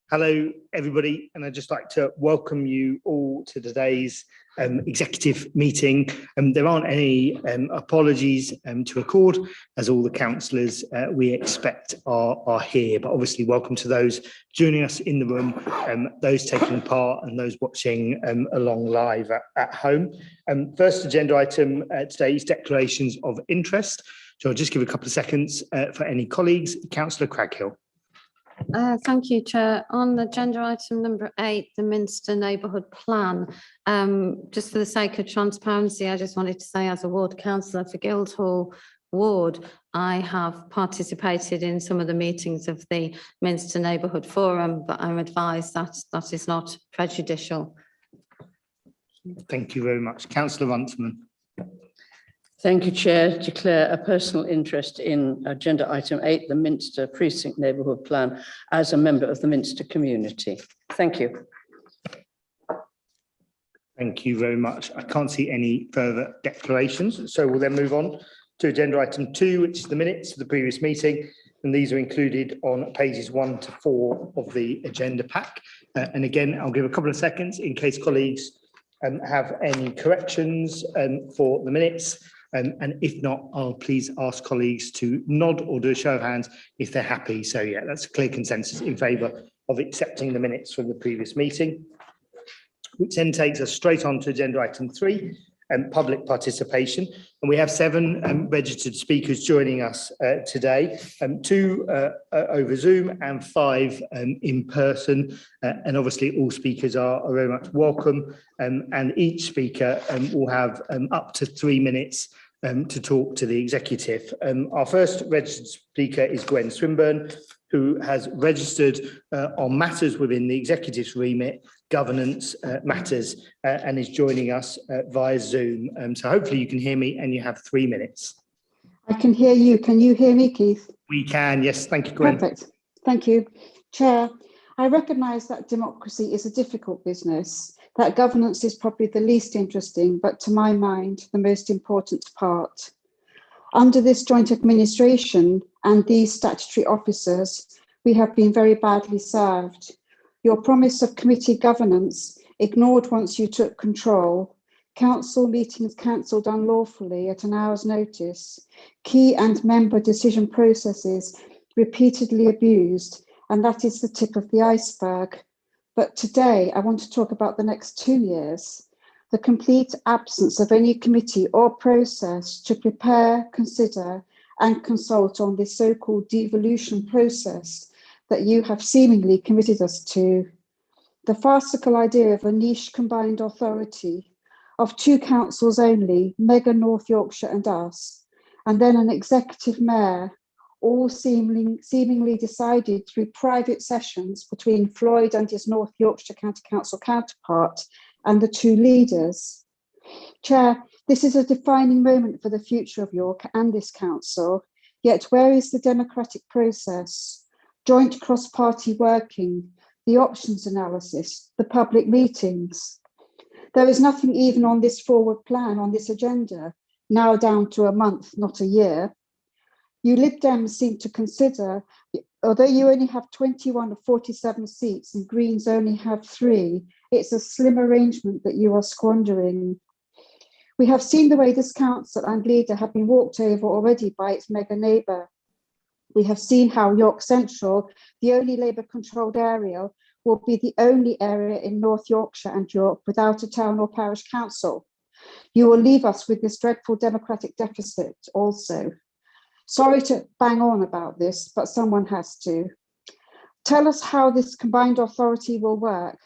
Hello, everybody, and I'd just like to welcome you all to today's executive meeting. There aren't any apologies to record, as all the councillors we expect are here, but obviously welcome to those joining us in the room, those taking part and those watching along live at home. First agenda item today is declarations of interest. So I'll just give a couple of seconds for any colleagues. Councillor Craghill. Thank you, Chair. On agenda item number 8, the Minster Neighbourhood Plan, just for the sake of transparency, I just wanted to say as a ward councillor for Guildhall Ward, I have participated in some of the meetings of the Minster Neighbourhood Forum, but I'm advised that that is not prejudicial. Thank you very much. Councillor Runciman. Thank you, Chair. Declare a personal interest in agenda item 8, the Minster Precinct Neighbourhood Plan, as a member of the Minster community. Thank you. Thank you very much. I can't see any further declarations, so we'll then move on to agenda item 2, which is the minutes of the previous meeting, and these are included on pages 1 to 4 of the agenda pack. And again, I'll give a couple of seconds in case colleagues have any corrections for the minutes. And if not, I'll please ask colleagues to nod or do a show of hands if they're happy. So yeah, that's a clear consensus in favour of accepting the minutes from the previous meeting, which then takes us straight on to agenda item 3, public participation. And we have 7 registered speakers joining us today, 2 over Zoom and 5 in person. And obviously all speakers are very much welcome. And each speaker will have up to 3 minutes to talk to the executive. Our first registered speaker is Gwen Swinburne, who has registered on matters within the executive's remit, governance matters, and is joining us via Zoom. So hopefully you can hear me and you have 3 minutes. I can hear you. Can you hear me, Keith? We can, yes. Thank you, Gwen. Perfect. Thank you. Chair, I recognise that democracy is a difficult business, that governance is probably the least interesting, but to my mind, the most important part. Under this joint administration and these statutory officers, we have been very badly served. Your promise of committee governance ignored once you took control, council meetings cancelled unlawfully at an hour's notice, key and member decision processes repeatedly abused, and that is the tip of the iceberg. But today I want to talk about the next 2 years, the complete absence of any committee or process to prepare, consider and consult on this so-called devolution process that you have seemingly committed us to. The farcical idea of a niche combined authority of 2 councils only, Mega North Yorkshire and us, and then an executive mayor, all seemingly decided through private sessions between Floyd and his North Yorkshire County Council counterpart and the 2 leaders. Chair, this is a defining moment for the future of York and this council, yet where is the democratic process, joint cross-party working, the options analysis, the public meetings? There is nothing even on this forward plan on this agenda, now down to a month, not a year. You Lib Dems seem to consider, although you only have 21 of 47 seats and Greens only have 3, it's a slim arrangement that you are squandering. We have seen the way this council and leader have been walked over already by its mega neighbour. We have seen how York Central, the only Labour-controlled area, will be the only area in North Yorkshire and York without a town or parish council. You will leave us with this dreadful democratic deficit also. Sorry to bang on about this, but someone has to. Tell us how this combined authority will work.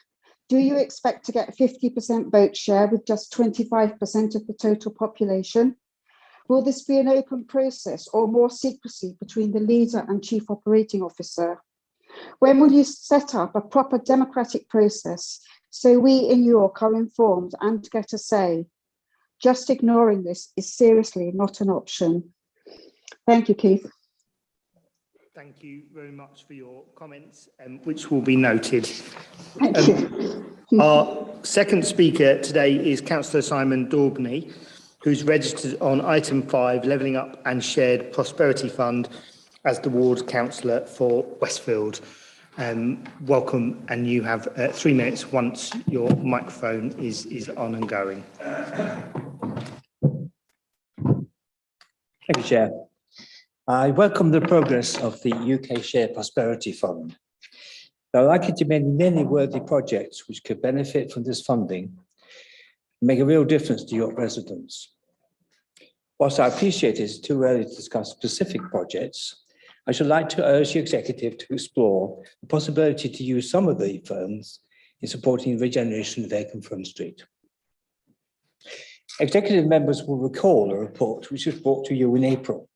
Do you expect to get 50% vote share with just 25% of the total population? Will this be an open process or more secrecy between the leader and chief operating officer? When will you set up a proper democratic process so we in York are informed and get a say? Just ignoring this is seriously not an option. Thank you, Keith. Thank you very much for your comments, which will be noted. Thank you. Our second speaker today is Councillor Simon Daubney, who's registered on item 5, Levelling Up and Shared Prosperity Fund, as the ward councillor for Westfield. welcome, and you have 3 minutes once your microphone is on and going. Thank you, Chair. I welcome the progress of the UK Share Prosperity Fund. There are likely to be many worthy projects which could benefit from this funding and make a real difference to York residents. Whilst I appreciate it's too early to discuss specific projects, I should like to urge the Executive to explore the possibility to use some of the funds in supporting regeneration of Akenfront Street. Executive members will recall a report which was brought to you in April,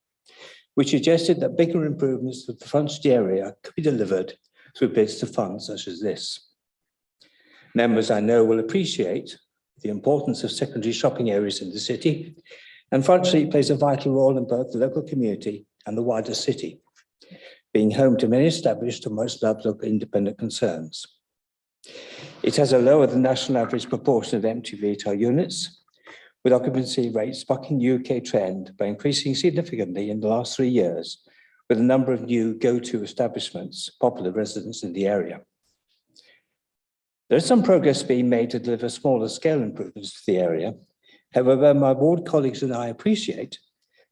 which suggested that bigger improvements to the front street area could be delivered through bids to funds such as this. Members, I know, will appreciate the importance of secondary shopping areas in the city, and Front Street plays a vital role in both the local community and the wider city, being home to many established and most loved local independent concerns. It has a lower than national average proportion of empty retail units, with occupancy rates bucking the UK trend by increasing significantly in the last 3 years, with a number of new go-to establishments, popular residents in the area. There is some progress being made to deliver smaller scale improvements to the area. However, my ward colleagues and I appreciate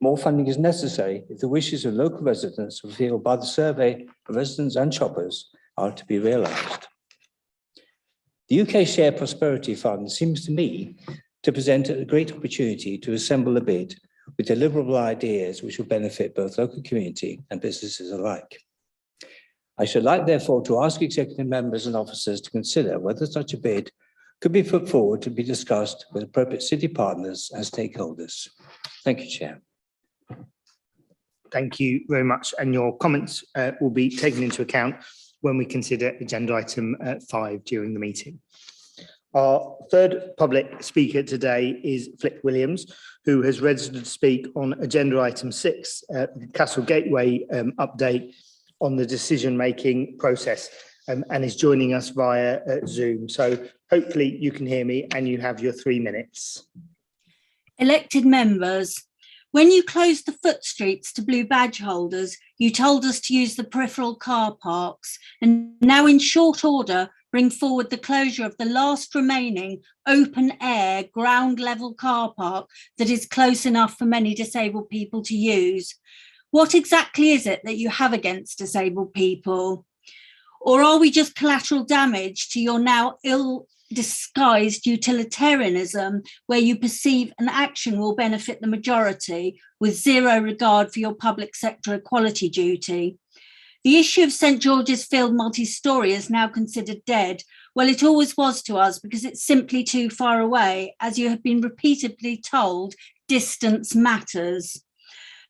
more funding is necessary if the wishes of local residents fulfilled by the survey of residents and shoppers are to be realised. The UK Share Prosperity Fund seems to me to present a great opportunity to assemble a bid with deliverable ideas which will benefit both local community and businesses alike. I should like, therefore, to ask executive members and officers to consider whether such a bid could be put forward to be discussed with appropriate city partners and stakeholders. Thank you, Chair. Thank you very much, and your comments will be taken into account when we consider agenda item 5 during the meeting. Our third public speaker today is Flick Williams, who has registered to speak on agenda item 6, Castle Gateway update on the decision-making process, and is joining us via Zoom. So hopefully you can hear me and you have your 3 minutes. Elected members, when you closed the foot streets to blue badge holders, you told us to use the peripheral car parks, and now in short order bring forward the closure of the last remaining open-air ground-level car park that is close enough for many disabled people to use. What exactly is it that you have against disabled people? Or are we just collateral damage to your now ill-disguised utilitarianism, where you perceive an action will benefit the majority with zero regard for your public sector equality duty? The issue of St George's Field multi-storey is now considered dead. Well, it always was to us because it's simply too far away. As you have been repeatedly told, distance matters.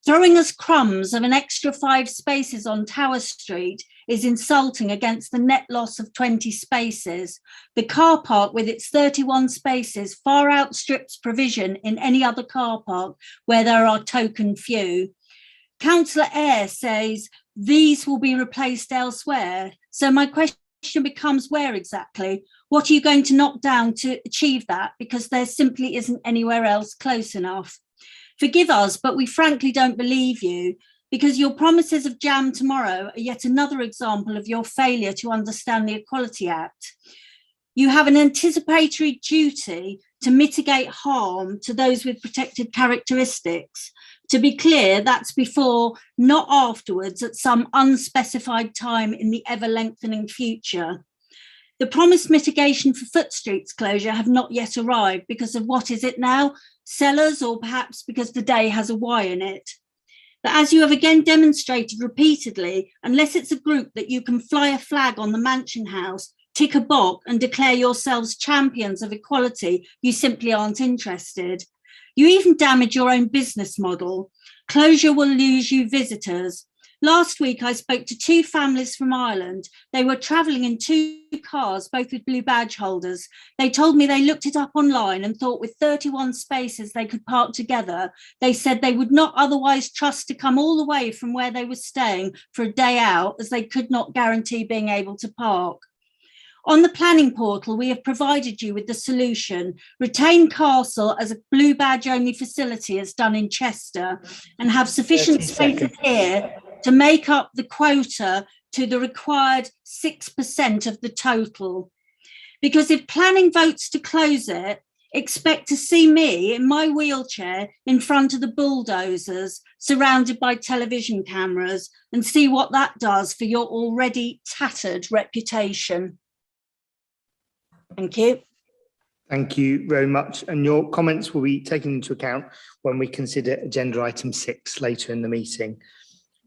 Throwing us crumbs of an extra 5 spaces on Tower Street is insulting against the net loss of 20 spaces. The car park with its 31 spaces far outstrips provision in any other car park where there are token few. Councillor Eyre says these will be replaced elsewhere. So my question becomes, where exactly? What are you going to knock down to achieve that? Because there simply isn't anywhere else close enough. Forgive us, but we frankly don't believe you, because your promises of jam tomorrow are yet another example of your failure to understand the Equality Act. You have an anticipatory duty to mitigate harm to those with protected characteristics. To be clear, that's before, not afterwards, at some unspecified time in the ever-lengthening future. The promised mitigation for Foot Street's closure have not yet arrived because of what is it now? Sellers, or perhaps because the day has a Y in it. But as you have again demonstrated repeatedly, unless it's a group that you can fly a flag on the Mansion House, tick a box and declare yourselves champions of equality, you simply aren't interested. You even damage your own business model. Closure will lose you visitors. Last week, I spoke to 2 families from Ireland. They were travelling in 2 cars, both with blue badge holders. They told me they looked it up online and thought with 31 spaces they could park together. They said they would not otherwise trust to come all the way from where they were staying for a day out, as they could not guarantee being able to park. On the planning portal, we have provided you with the solution. Retain Castle as a blue badge only facility as done in Chester, and have sufficient spaces here to make up the quota to the required 6% of the total. Because if planning votes to close it, expect to see me in my wheelchair in front of the bulldozers, surrounded by television cameras, and see what that does for your already tattered reputation. Thank you. Thank you very much. And your comments will be taken into account when we consider agenda item 6 later in the meeting.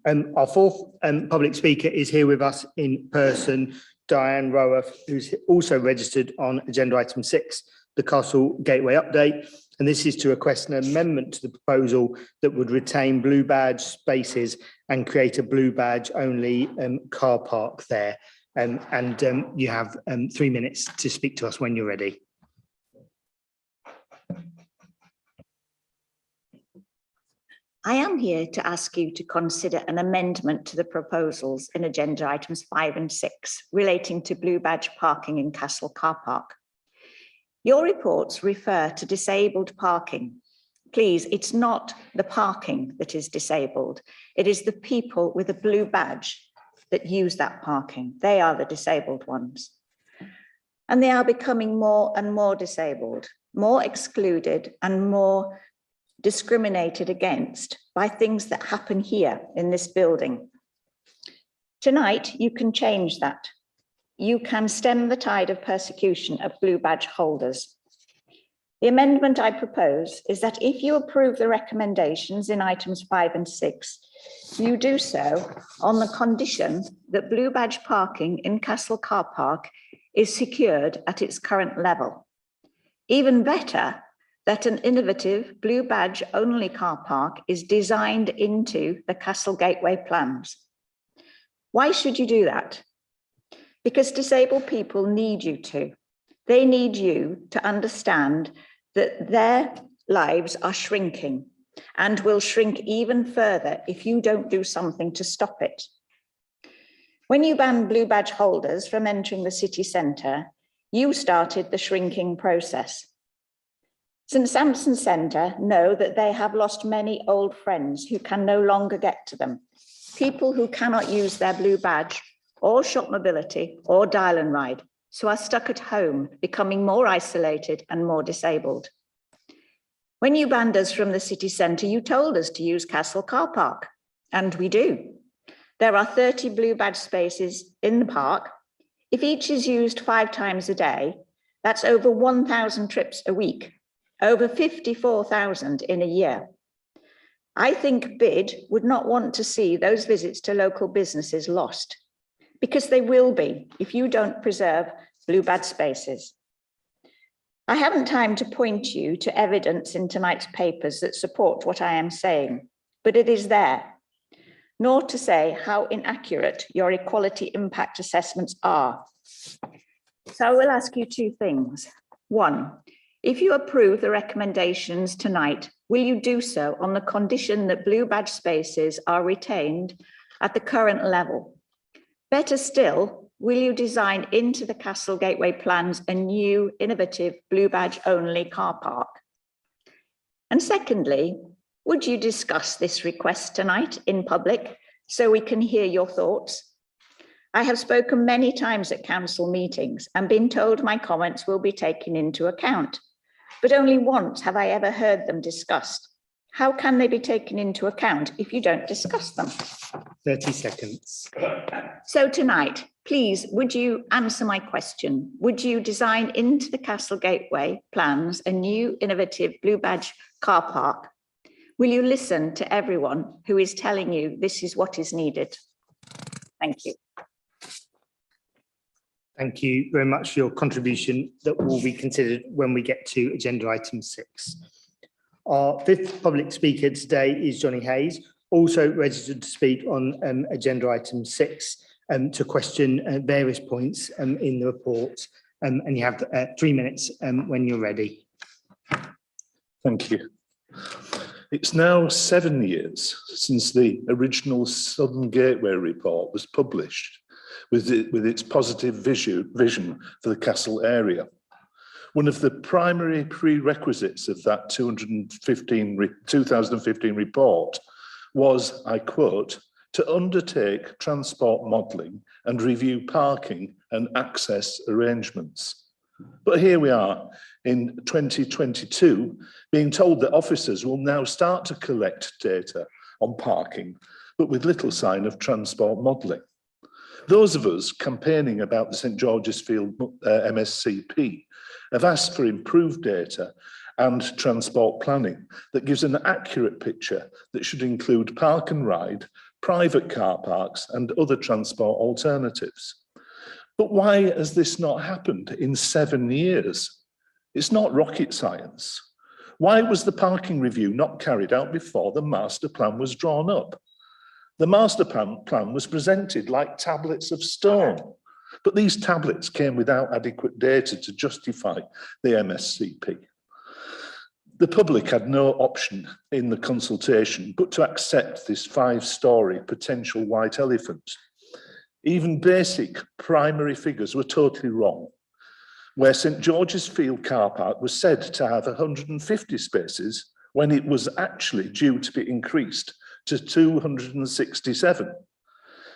Our fourth public speaker is here with us in person, Diane Rawcliffe, who's also registered on agenda item 6, the Castle Gateway update. And this is to request an amendment to the proposal that would retain blue badge spaces and create a blue badge only car park there. You have 3 minutes to speak to us when you're ready. I am here to ask you to consider an amendment to the proposals in agenda items 5 and 6 relating to blue badge parking in Castle Car Park. Your reports refer to disabled parking. Please, it's not the parking that is disabled. It is the people with a blue badge that use that parking. They are the disabled ones. And they are becoming more and more disabled, more excluded and more discriminated against by things that happen here in this building. Tonight, you can change that. You can stem the tide of persecution of blue badge holders. The amendment I propose is that if you approve the recommendations in items 5 and 6, you do so on the condition that blue badge parking in Castle Car Park is secured at its current level. Even better, that an innovative blue badge only car park is designed into the Castle Gateway plans. Why should you do that? Because disabled people need you to. They need you to understand that their lives are shrinking and will shrink even further if you don't do something to stop it. When you banned blue badge holders from entering the city centre, you started the shrinking process. St Sampson Centre know that they have lost many old friends who can no longer get to them. People who cannot use their blue badge or shop mobility or dial and ride, so are stuck at home, becoming more isolated and more disabled. When you banned us from the city centre, you told us to use Castle Car Park, and we do. There are 30 blue badge spaces in the park. If each is used 5 times a day, that's over 1,000 trips a week. Over 54,000 in a year. I think BID would not want to see those visits to local businesses lost, because they will be if you don't preserve blue badge spaces. I haven't time to point you to evidence in tonight's papers that support what I am saying, but it is there, nor to say how inaccurate your equality impact assessments are. So I will ask you 2 things. 1, if you approve the recommendations tonight, will you do so on the condition that blue badge spaces are retained at the current level? Better still, will you design into the Castle Gateway plans a new innovative blue badge only car park? And secondly, would you discuss this request tonight in public so we can hear your thoughts? I have spoken many times at council meetings and been told my comments will be taken into account. But only once have I ever heard them discussed. How can they be taken into account if you don't discuss them? 30 seconds. So tonight, please, would you answer my question? Would you design into the Castle Gateway plans a new innovative blue badge car park? Will you listen to everyone who is telling you this is what is needed? Thank you. Thank you very much for your contribution that will be considered when we get to agenda item 6. Our 5th public speaker today is Johnny Hayes, also registered to speak on agenda item 6 to question various points in the report. And you have 3 minutes when you're ready. Thank you. It's now 7 years since the original Southern Gateway report was published, with its positive vision for the Castle area. One of the primary prerequisites of that 2015 report was, I quote, to undertake transport modelling and review parking and access arrangements. But here we are in 2022, being told that officers will now start to collect data on parking, but with little sign of transport modelling. Those of us campaigning about the St George's Field MSCP have asked for improved data and transport planning that gives an accurate picture that should include park and ride, private car parks and other transport alternatives. But why has this not happened in 7 years? It's not rocket science. Why was the parking review not carried out before the master plan was drawn up? The master plan was presented like tablets of stone, but these tablets came without adequate data to justify the MSCP. The public had no option in the consultation but to accept this 5-storey potential white elephant. Even basic primary figures were totally wrong, where St George's Field car park was said to have 150 spaces when it was actually due to be increased to 267.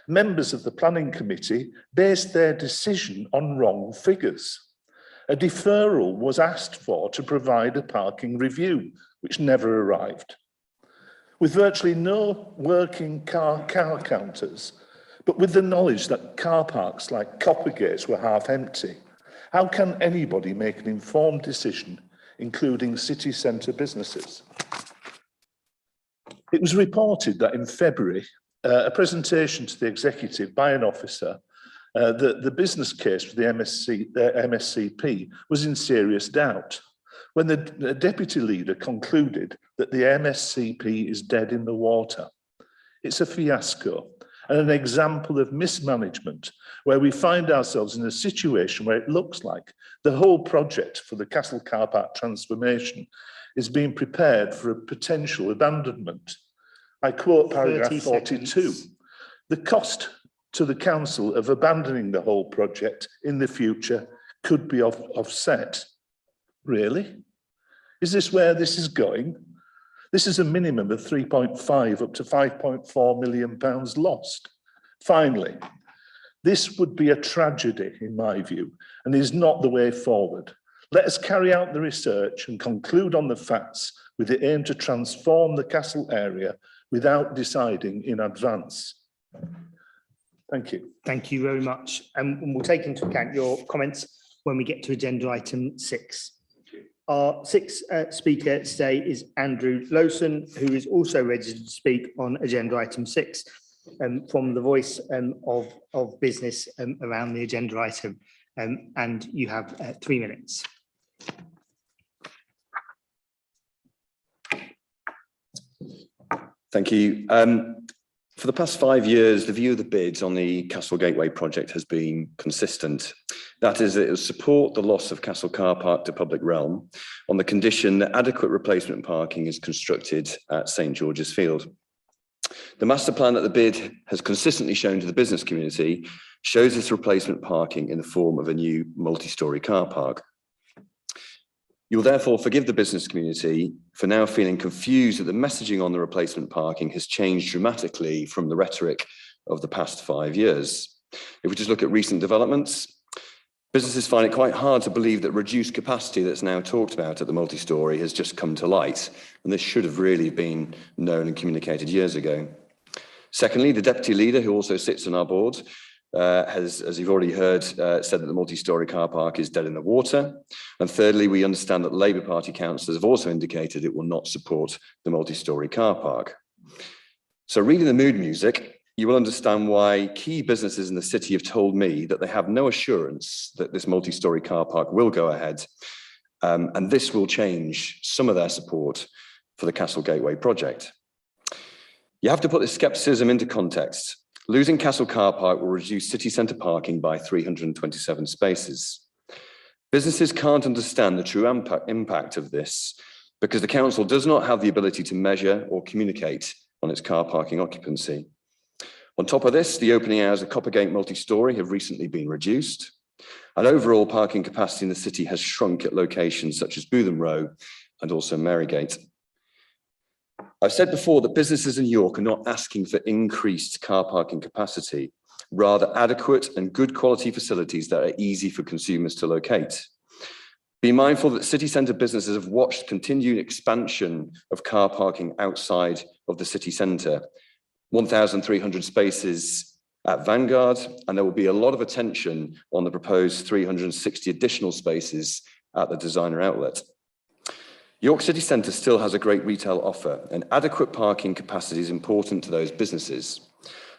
Members of the planning committee based their decision on wrong figures. A deferral was asked for to provide a parking review, which never arrived. With virtually no working car counters, but with the knowledge that car parks like Coppergate were half empty, how can anybody make an informed decision, including city centre businesses? It was reported that in February, a presentation to the executive by an officer, the business case for the MSCP was in serious doubt, when the deputy leader concluded that the MSCP is dead in the water. It's a fiasco and an example of mismanagement, where we find ourselves in a situation where it looks like the whole project for the Castle Car Park transformation is being prepared for a potential abandonment. I quote paragraph 42. The cost to the council of abandoning the whole project in the future could be offset. Really? Is this where this is going? This is a minimum of 3.5 up to 5.4 million pounds lost. Finally, this would be a tragedy in my view and is not the way forward. Let us carry out the research and conclude on the facts with the aim to transform the castle area without deciding in advance. Thank you. Thank you very much. And we'll take into account your comments when we get to agenda item 6. Our sixth speaker today is Andrew Lowson, who is also registered to speak on agenda item 6 from the voice of business around the agenda item. And you have 3 minutes. Thank you. For the past 5 years, the view of the bids on the Castle Gateway project has been consistent. That is, it will support the loss of Castle Car Park to public realm on the condition that adequate replacement parking is constructed at St George's Field. The master plan that the bid has consistently shown to the business community shows this replacement parking in the form of a new multi-storey car park. You'll therefore forgive the business community for now feeling confused that the messaging on the replacement parking has changed dramatically from the rhetoric of the past 5 years. If we just look at recent developments, businesses find it quite hard to believe that reduced capacity that's now talked about at the multi-storey has just come to light, and this should have really been known and communicated years ago. Secondly, the deputy leader, who also sits on our board, has, as you've already heard, said that the multi-storey car park is dead in the water. And thirdly, we understand that Labour Party councillors have also indicated it will not support the multi-storey car park. So reading the mood music, you will understand why key businesses in the city have told me that they have no assurance that this multi-storey car park will go ahead. And this will change some of their support for the Castle Gateway project. You have to put this scepticism into context. Losing Castle Car Park will reduce city centre parking by 327 spaces. Businesses can't understand the true impact of this because the council does not have the ability to measure or communicate on its car parking occupancy. On top of this, the opening hours of Coppergate multi-storey have recently been reduced, and overall parking capacity in the city has shrunk at locations such as Bootham Row and also Marygate. I've said before that businesses in York are not asking for increased car parking capacity, rather adequate and good quality facilities that are easy for consumers to locate. Be mindful that city centre businesses have watched continued expansion of car parking outside of the city centre, 1,300 spaces at Vanguard, and there will be a lot of attention on the proposed 360 additional spaces at the designer outlet. York City Centre still has a great retail offer, and adequate parking capacity is important to those businesses.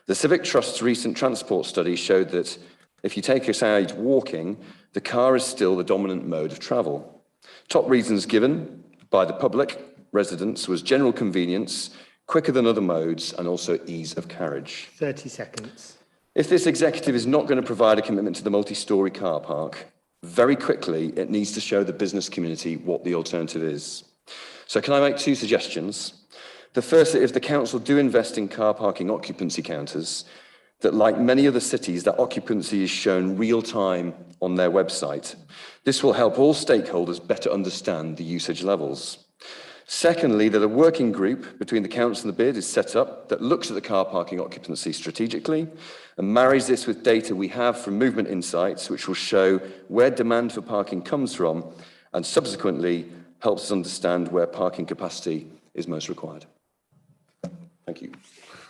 The Civic Trust's recent transport study showed that if you take aside walking, the car is still the dominant mode of travel. Top reasons given by the public residents was general convenience, quicker than other modes, and also ease of carriage. 30 seconds. If this executive is not going to provide a commitment to the multi-storey car park, very quickly it needs to show the business community what the alternative is. So can I make two suggestions? The first, if the council do invest in car parking occupancy counters, that like many other cities, that occupancy is shown real time on their website. This will help all stakeholders better understand the usage levels. Secondly, that a working group between the council and the bid is set up that looks at the car parking occupancy strategically and marries this with data we have from movement insights, which will show where demand for parking comes from and subsequently helps us understand where parking capacity is most required. Thank you.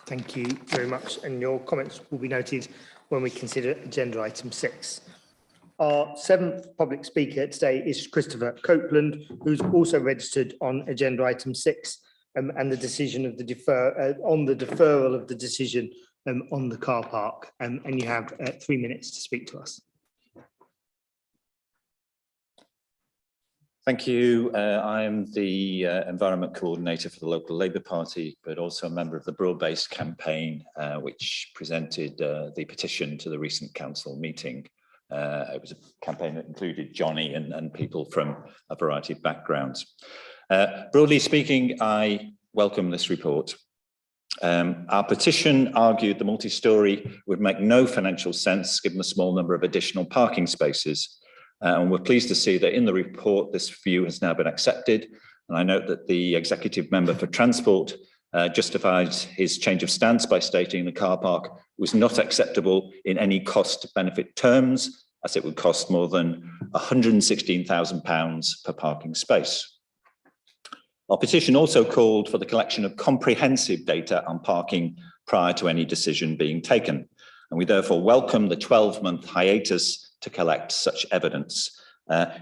Thank you very much. And your comments will be noted when we consider agenda item 6. Our seventh public speaker today is Christopher Copeland, who's also registered on agenda item 6 and the decision of the deferral of the decision on the car park. And you have 3 minutes to speak to us. Thank you. I'm the Environment Coordinator for the local Labour Party, but also a member of the Broad-Based campaign, which presented the petition to the recent council meeting. It was a campaign that included Johnny and people from a variety of backgrounds. Broadly speaking, I welcome this report. Our petition argued the multi-storey would make no financial sense given the small number of additional parking spaces. And we're pleased to see that in the report, this view has now been accepted. And I note that the executive member for transport justified his change of stance by stating the car park was not acceptable in any cost benefit terms, as it would cost more than £116,000 per parking space. Our petition also called for the collection of comprehensive data on parking prior to any decision being taken. And we therefore welcome the 12-month hiatus to collect such evidence.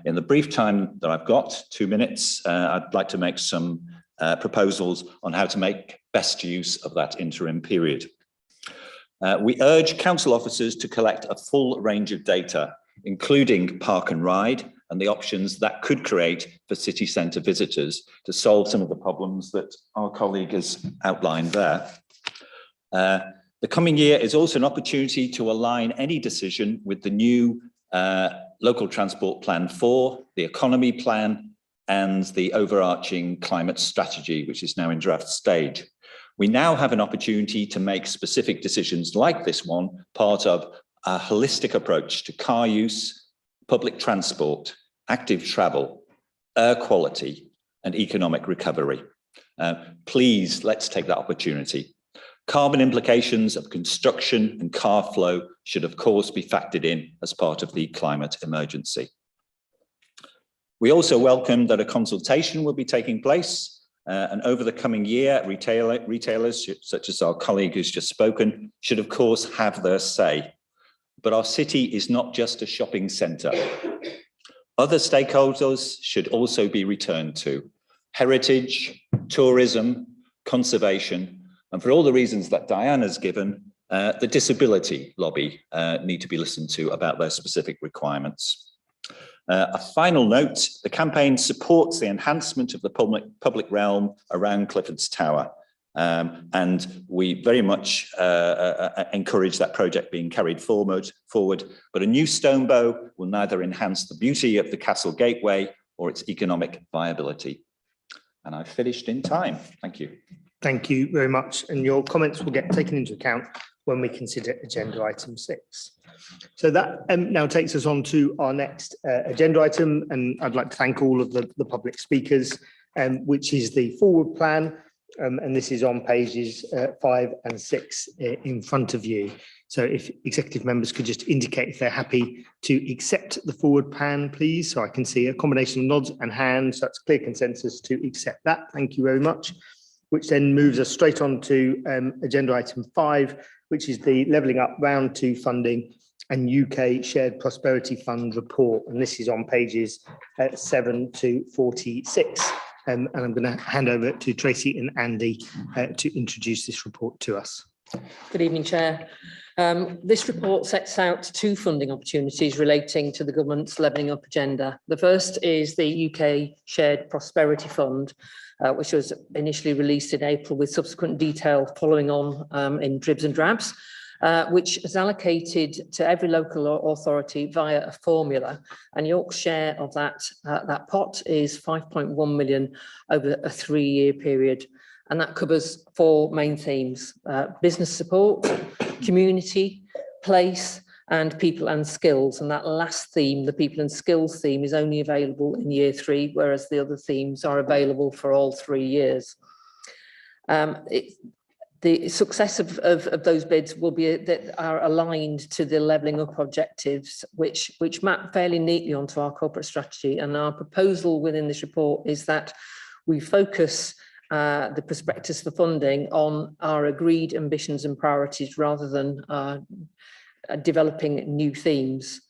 In the brief time that I've got, 2 minutes, I'd like to make some proposals on how to make best use of that interim period. We urge council officers to collect a full range of data, including park and ride and the options that could create for city centre visitors to solve some of the problems that our colleague has outlined there. The coming year is also an opportunity to align any decision with the new local transport plan 4, the economy plan, and the overarching climate strategy, which is now in draft stage. We now have an opportunity to make specific decisions like this one, part of a holistic approach to car use, public transport, active travel, air quality, and economic recovery. Please, let's take that opportunity. Carbon implications of construction and car flow should, of course, be factored in as part of the climate emergency. We also welcome that a consultation will be taking place, and over the coming year, retailers, such as our colleague who's just spoken, should, of course, have their say. But our city is not just a shopping centre. Other stakeholders should also be returned to: heritage, tourism, conservation, and for all the reasons that Diane has given, the disability lobby need to be listened to about their specific requirements. A final note, the campaign supports the enhancement of the public realm around Clifford's Tower. And we very much encourage that project being carried forward, but a new stone bow will neither enhance the beauty of the Castle Gateway or its economic viability. And I've finished in time. Thank you. Thank you very much. And your comments will get taken into account when we consider agenda item 6. So that now takes us on to our next agenda item. And I'd like to thank all of the public speakers, which is the forward plan and this is on pages 5 and 6 in front of you. So if executive members could just indicate if they're happy to accept the forward plan, please. So I can see a combination of nods and hands. So that's clear consensus to accept that. Thank you very much. Which then moves us straight on to agenda item 5, which is the Levelling Up Round 2 funding and UK Shared Prosperity Fund report. And this is on pages 7 to 46. And I'm going to hand over to Tracy and Andy to introduce this report to us. Good evening, Chair. This report sets out 2 funding opportunities relating to the government's levelling up agenda. The first is the UK Shared Prosperity Fund, which was initially released in April with subsequent detail following on in dribs and drabs, which is allocated to every local authority via a formula, and York's share of that pot is 5.1 million over a 3-year period. And that covers 4 main themes: business support, community, place, and people and skills. And that last theme, the people and skills theme, is only available in year 3, whereas the other themes are available for all 3 years. The success of those bids will be that are aligned to the levelling up objectives, which map fairly neatly onto our corporate strategy. And our proposal within this report is that we focus the prospectus for funding on our agreed ambitions and priorities rather than developing new themes.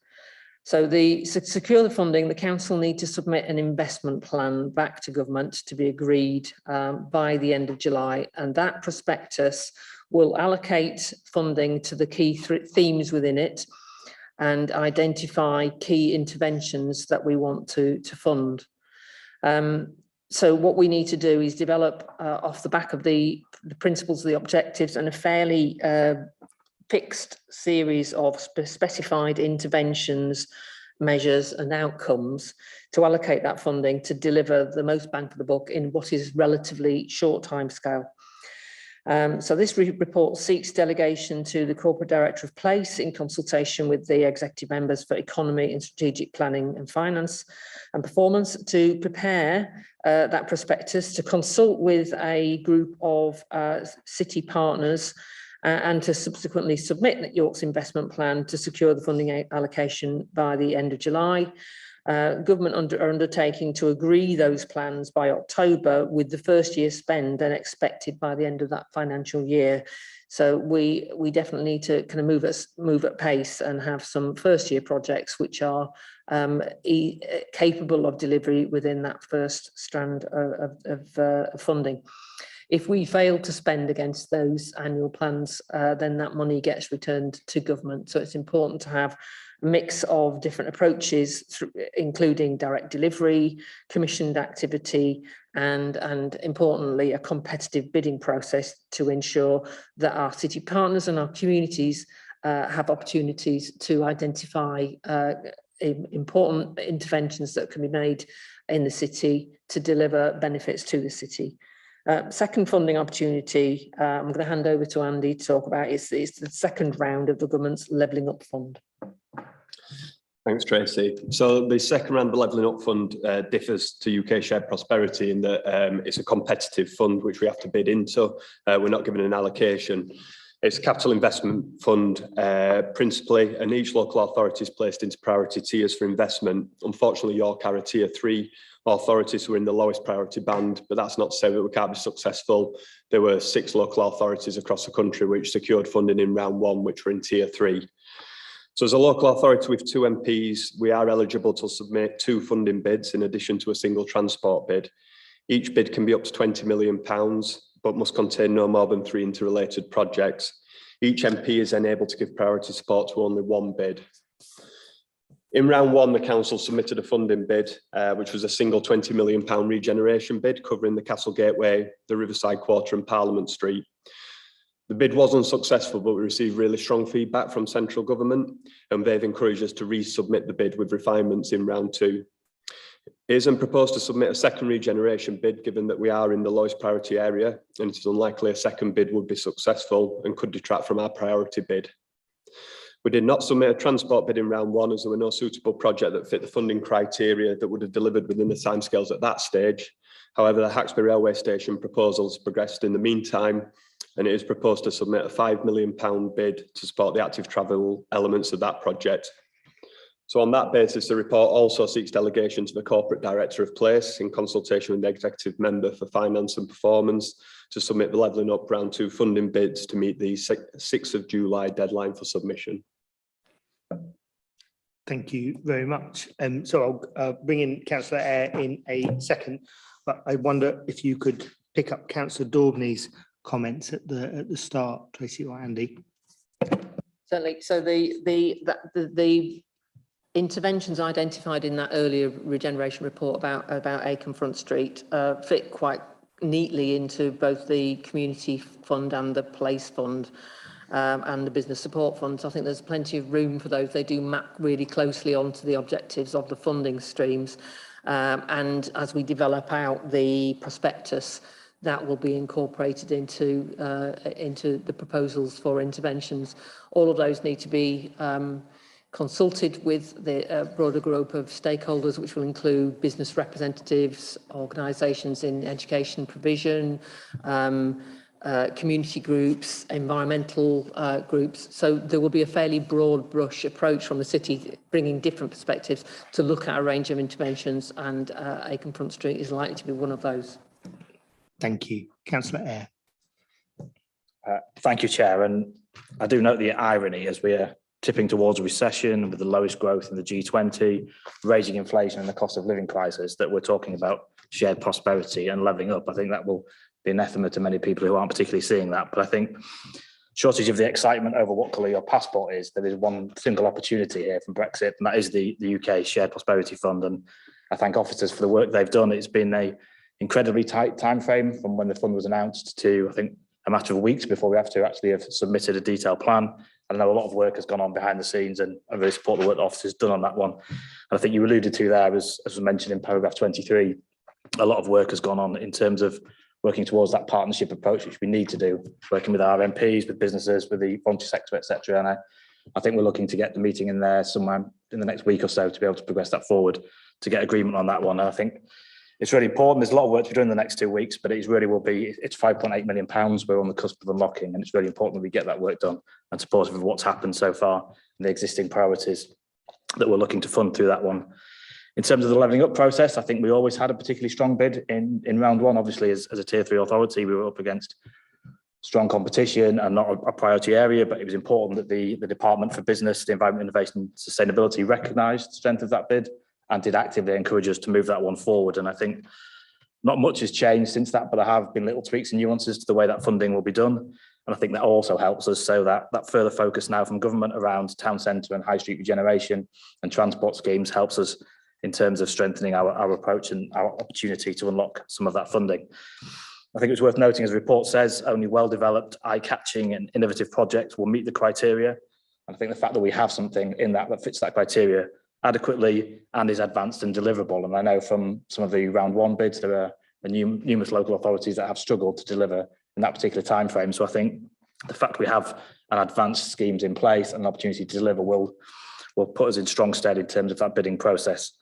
So to secure the funding, the council need to submit an investment plan back to government to be agreed by the end of July, and that prospectus will allocate funding to the key themes within it and identify key interventions that we want to fund. So what we need to do is develop off the back of the principles of the objectives and a fairly fixed series of specified interventions, measures and outcomes to allocate that funding to deliver the most bang for the buck in what is relatively short time scale. So this report seeks delegation to the Corporate Director of Place in consultation with the executive members for economy and strategic planning and finance and performance to prepare that prospectus, to consult with a group of city partners and to subsequently submit York's investment plan to secure the funding allocation by the end of July. Government are undertaking to agree those plans by October, with the first year spend then expected by the end of that financial year. So we definitely need to kind of move at pace and have some first year projects which are capable of delivery within that first strand of funding. If we fail to spend against those annual plans, then that money gets returned to government. So it's important to have a mix of different approaches, including direct delivery, commissioned activity, and importantly, a competitive bidding process to ensure that our city partners and our communities have opportunities to identify important interventions that can be made in the city to deliver benefits to the city. Second funding opportunity, I'm going to hand over to Andy to talk about, is the second round of the government's Levelling Up Fund. Thanks, Tracy. So the second round of the Levelling Up Fund differs to UK Shared Prosperity in that it's a competitive fund which we have to bid into. We're not given an allocation. It's a capital investment fund principally, and each local authority is placed into priority tiers for investment. Unfortunately, York are a tier 3 authorities who are in the lowest priority band, but that's not to say that we can't be successful. There were 6 local authorities across the country which secured funding in round 1, which were in tier 3. So as a local authority with 2 MPs, we are eligible to submit 2 funding bids in addition to a single transport bid. Each bid can be up to £20 million, but must contain no more than 3 interrelated projects. Each MP is then able to give priority support to only 1 bid. In round 1, the council submitted a funding bid, which was a single £20 million regeneration bid covering the Castle Gateway, the Riverside Quarter and Parliament Street. The bid was unsuccessful, but we received really strong feedback from central government, and they've encouraged us to resubmit the bid with refinements in round 2. It isn't proposed to submit a second regeneration bid, given that we are in the lowest priority area, and it is unlikely a second bid would be successful and could detract from our priority bid. We did not submit a transport bid in round 1 as there were no suitable project that fit the funding criteria that would have delivered within the timescales at that stage. However, the Haxby Railway Station proposals progressed in the meantime, and it is proposed to submit a £5 million bid to support the active travel elements of that project. So on that basis, the report also seeks delegation to the Corporate Director of Place in consultation with the Executive Member for Finance and Performance to submit the Levelling Up Round 2 funding bids to meet the 6th of July deadline for submission. Thank you very much. So I'll bring in Councillor Eyre in a second, but I wonder if you could pick up Councillor Daubney's comments at the start, Tracy or Andy. Certainly. So the interventions identified in that earlier regeneration report about Acomb Front Street fit quite neatly into both the community fund and the place fund and the business support funds. I think there's plenty of room for those. They do map really closely onto the objectives of the funding streams. And as we develop out the prospectus, that will be incorporated into the proposals for interventions. All of those need to be consulted with the broader group of stakeholders, which will include business representatives, organisations in education provision, community groups, environmental groups. So there will be a fairly broad brush approach from the city, bringing different perspectives to look at a range of interventions, and Acomb Front Street is likely to be one of those. Thank you. Councillor Eyre. Thank you, Chair. And I do note the irony as we are tipping towards a recession with the lowest growth in the G20, raising inflation and the cost of living crisis, that we're talking about shared prosperity and levelling up. I think that will be anathema to many people who aren't particularly seeing that. But I think, shortage of the excitement over what colour your passport is, there is one single opportunity here from Brexit, and that is the UK Shared Prosperity Fund. And I thank officers for the work they've done. It's been an incredibly tight time frame from when the fund was announced to, I think, a matter of weeks before we have to actually have submitted a detailed plan. I know a lot of work has gone on behind the scenes, and I really support the work the officers done on that one. And I think you alluded to there, as was mentioned in paragraph 23, a lot of work has gone on in terms of working towards that partnership approach, which we need to do, working with our MPs, with businesses, with the voluntary sector, etc. And I think we're looking to get the meeting in there somewhere in the next week or so to be able to progress that forward, to get agreement on that one. And I think it's really important. There's a lot of work to do in the next 2 weeks, but it really will be, it's £5.8 million we're on the cusp of unlocking, and it's really important that we get that work done, and supportive of what's happened so far and the existing priorities that we're looking to fund through that one. In terms of the levelling up process, I think we always had a particularly strong bid in round one. Obviously, as a tier 3 authority, we were up against strong competition and not a priority area, but it was important that the Department for Business, the Environment, Innovation and Sustainability recognised the strength of that bid and did actively encourage us to move that one forward. And I think not much has changed since that, but there have been little tweaks and nuances to the way that funding will be done. And I think that also helps us, so that further focus now from government around town centre and high street regeneration and transport schemes helps us in terms of strengthening our approach and our opportunity to unlock some of that funding. I think it's worth noting, as the report says, only well-developed, eye-catching and innovative projects will meet the criteria. And I think the fact that we have something in that fits that criteria adequately and is advanced and deliverable. And I know from some of the round one bids, there are numerous local authorities that have struggled to deliver in that particular time frame. So I think the fact we have an advanced schemes in place and an opportunity to deliver will put us in strong stead in terms of that bidding process.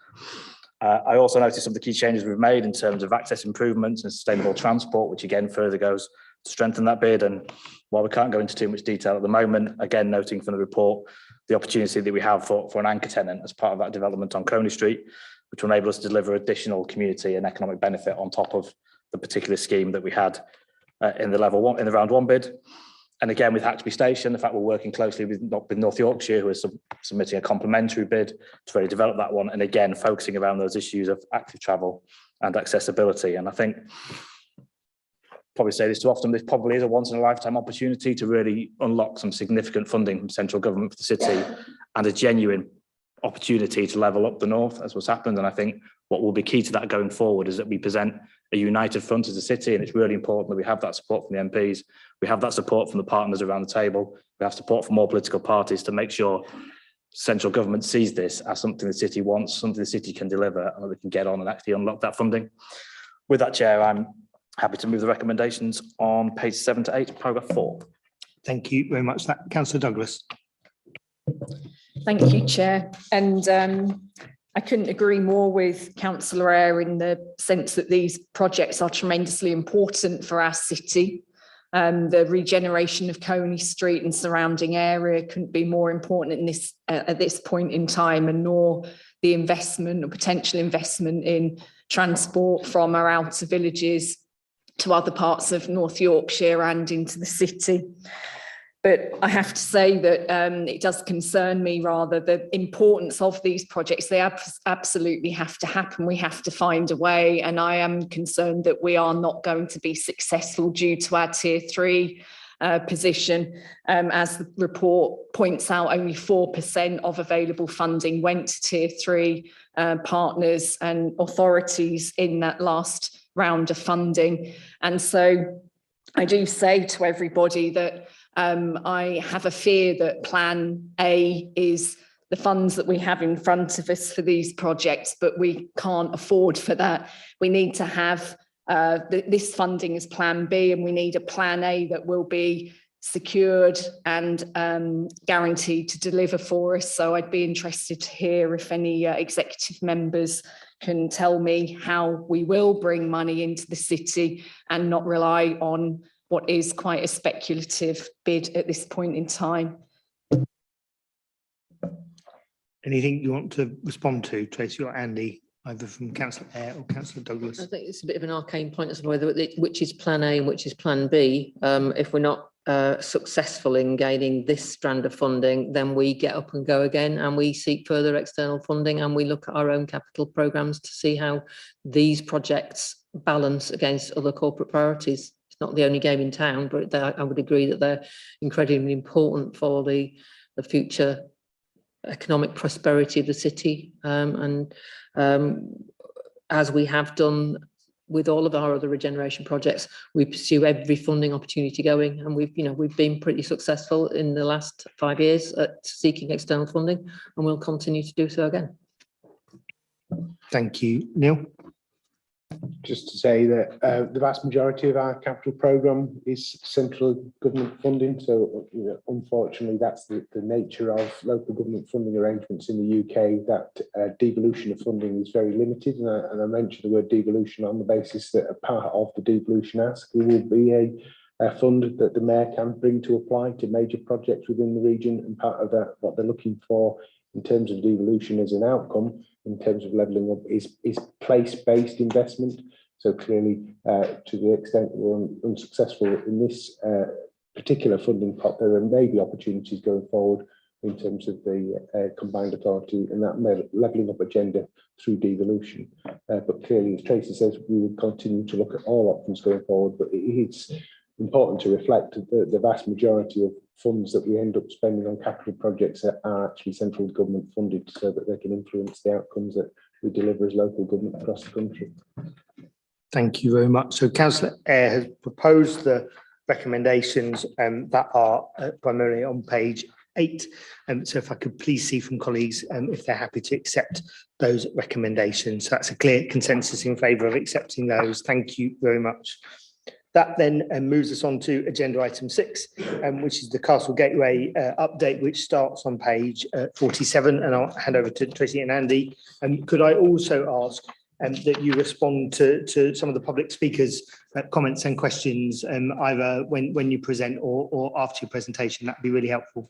I also noticed some of the key changes we've made in terms of access improvements and sustainable transport, which again further goes to strengthen that bid. And while we can't go into too much detail at the moment, again noting from the report the opportunity that we have for an anchor tenant as part of that development on Coney Street, which will enable us to deliver additional community and economic benefit on top of the particular scheme that we had in the round one bid. And again, with Haxby Station, the fact we're working closely with North Yorkshire, who is submitting a complementary bid to really develop that one. And again, focusing around those issues of active travel and accessibility. And I think, probably say this too often, this probably is a once in a lifetime opportunity to really unlock some significant funding from central government for the city and a genuine opportunity to level up the north, as what's happened. And I think what will be key to that going forward is that we present a united front as a city, and it's really important that we have that support from the MPs, we have that support from the partners around the table, we have support from all political parties to make sure central government sees this as something the city wants, something the city can deliver, and that we can get on and actually unlock that funding. With that, Chair, I'm happy to move the recommendations on page 7 to 8, paragraph 4. Thank you very much. Councillor Douglas. Thank you, Chair. And I couldn't agree more with Councillor Eyre in the sense that these projects are tremendously important for our city. The regeneration of Coney Street and surrounding area couldn't be more important in this at this point in time, and nor the investment or potential investment in transport from our outer villages to other parts of North Yorkshire and into the city. But I have to say that it does concern me rather the importance of these projects. They absolutely have to happen. We have to find a way. And I am concerned that we are not going to be successful due to our tier 3 position. As the report points out, only 4% of available funding went to tier 3 partners and authorities in that last round of funding. And so I do say to everybody that I have a fear that plan A is the funds that we have in front of us for these projects, but we can't afford for that. We need to have this funding as plan B, and we need a plan A that will be secured and guaranteed to deliver for us. So I'd be interested to hear if any executive members can tell me how we will bring money into the city and not rely on what is quite a speculative bid at this point in time. Anything you want to respond to, Tracy or Andy, either from Councillor Eyre or Councillor Douglas? I think it's a bit of an arcane point as to whether which is plan A and which is plan B. If we're not successful in gaining this strand of funding, then we get up and go again and we seek further external funding, and we look at our own capital programmes to see how these projects balance against other corporate priorities. It's not the only game in town, but I would agree that they're incredibly important for the future economic prosperity of the city. As we have done with all of our other regeneration projects, we pursue every funding opportunity going, and we've been pretty successful in the last 5 years at seeking external funding, and we'll continue to do so again. Thank you. Neil? Just to say that the vast majority of our capital programme is central government funding. So, unfortunately, that's the nature of local government funding arrangements in the UK, that devolution of funding is very limited. And I mentioned the word devolution on the basis that a part of the devolution ask will be a fund that the Mayor can bring to apply to major projects within the region. And part of that, what they're looking for in terms of devolution as an outcome, in terms of levelling up, is place-based investment. So clearly, to the extent that we're unsuccessful in this particular funding pot, there may be opportunities going forward in terms of the combined authority and that levelling up agenda through devolution. But clearly, as Tracy says, we will continue to look at all options going forward. But it's important to reflect that the vast majority of funds that we end up spending on capital projects are actually central government funded, so that they can influence the outcomes that we deliver as local government across the country. Thank you very much. So Councillor Eyre has proposed the recommendations that are primarily on page 8. So if I could please see from colleagues if they're happy to accept those recommendations. So that's a clear consensus in favour of accepting those. Thank you very much. That then moves us on to agenda item 6, which is the Castle Gateway update, which starts on page 47. And I'll hand over to Tracy and Andy. Could I also ask that you respond to some of the public speakers' comments and questions, either when you present or after your presentation? That'd be really helpful.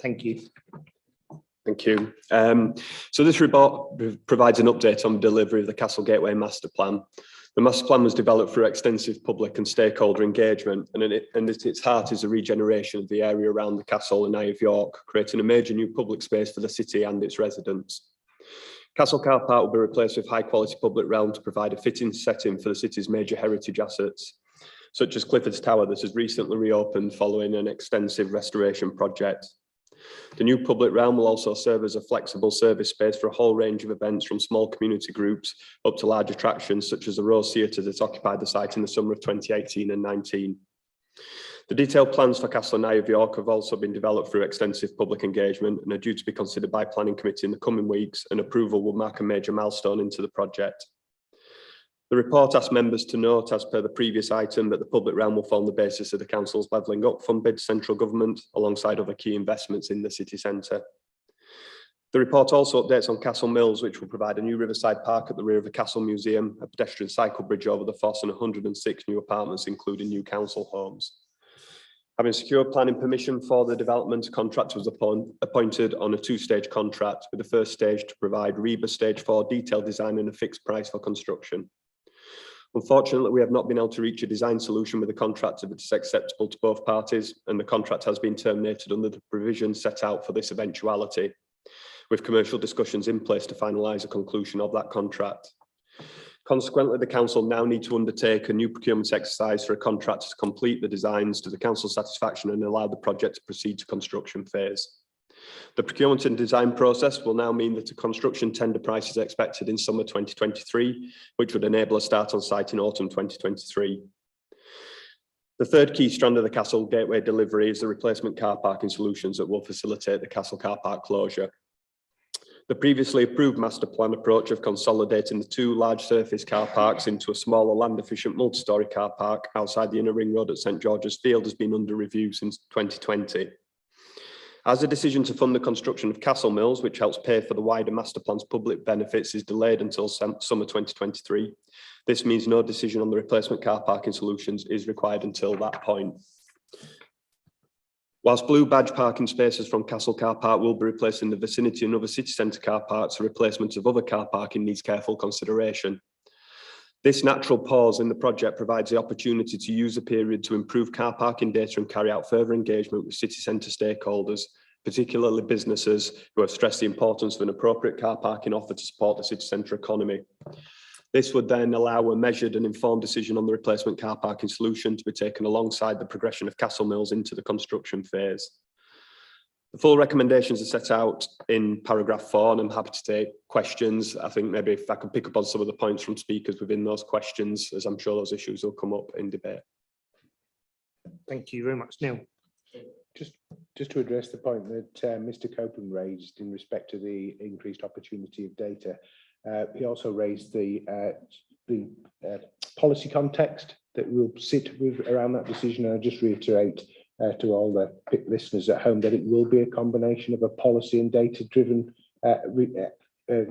Thank you. Thank you. So this report provides an update on the delivery of the Castle Gateway Master Plan. The master plan was developed through extensive public and stakeholder engagement, and at its heart is a regeneration of the area around the castle and Eye of York, creating a major new public space for the city and its residents. Castle Car Park will be replaced with high-quality public realm to provide a fitting setting for the city's major heritage assets, such as Clifford's Tower that has recently reopened following an extensive restoration project. The new public realm will also serve as a flexible service space for a whole range of events, from small community groups up to large attractions such as the Rose Theatre that occupied the site in the summer of 2018 and 19. The detailed plans for Castle and Eye of York have also been developed through extensive public engagement and are due to be considered by Planning Committee in the coming weeks, and approval will mark a major milestone into the project. The report asks members to note, as per the previous item, that the public realm will form the basis of the Council's levelling up fund bid to central government, alongside other key investments in the city centre. The report also updates on Castle Mills, which will provide a new riverside park at the rear of the Castle Museum, a pedestrian cycle bridge over the Foss, and 106 new apartments, including new council homes. Having secured planning permission for the development, a contractor was appointed on a two-stage contract, with the first stage to provide REBA Stage 4 detailed design and a fixed price for construction. Unfortunately, we have not been able to reach a design solution with the contractor that is acceptable to both parties, and the contract has been terminated under the provisions set out for this eventuality, with commercial discussions in place to finalise a conclusion of that contract. Consequently, the council now need to undertake a new procurement exercise for a contractor to complete the designs to the council's satisfaction and allow the project to proceed to construction phase. The procurement and design process will now mean that a construction tender price is expected in summer 2023, which would enable a start on site in autumn 2023. The third key strand of the Castle Gateway delivery is the replacement car parking solutions that will facilitate the Castle car park closure. The previously approved master plan approach of consolidating the two large surface car parks into a smaller land efficient multi-storey car park outside the inner ring road at St George's Field has been under review since 2020. As a decision to fund the construction of Castle Mills, which helps pay for the wider master plan's public benefits, is delayed until summer 2023, this means no decision on the replacement car parking solutions is required until that point. Whilst blue badge parking spaces from Castle Car Park will be replaced in the vicinity and other city centre car parks, the replacement of other car parking needs careful consideration. This natural pause in the project provides the opportunity to use the period to improve car parking data and carry out further engagement with city centre stakeholders, particularly businesses who have stressed the importance of an appropriate car parking offer to support the city centre economy. This would then allow a measured and informed decision on the replacement car parking solution to be taken alongside the progression of Castle Mills into the construction phase. The full recommendations are set out in paragraph 4, and I'm happy to take questions. I think maybe if I could pick up on some of the points from speakers within those questions, as I'm sure those issues will come up in debate. Thank you very much. Neil. Just to address the point that Mr. Copeland raised in respect to the increased opportunity of data, he also raised the policy context that will sit with around that decision. And I just reiterate to all the listeners at home that it will be a combination of a policy and data-driven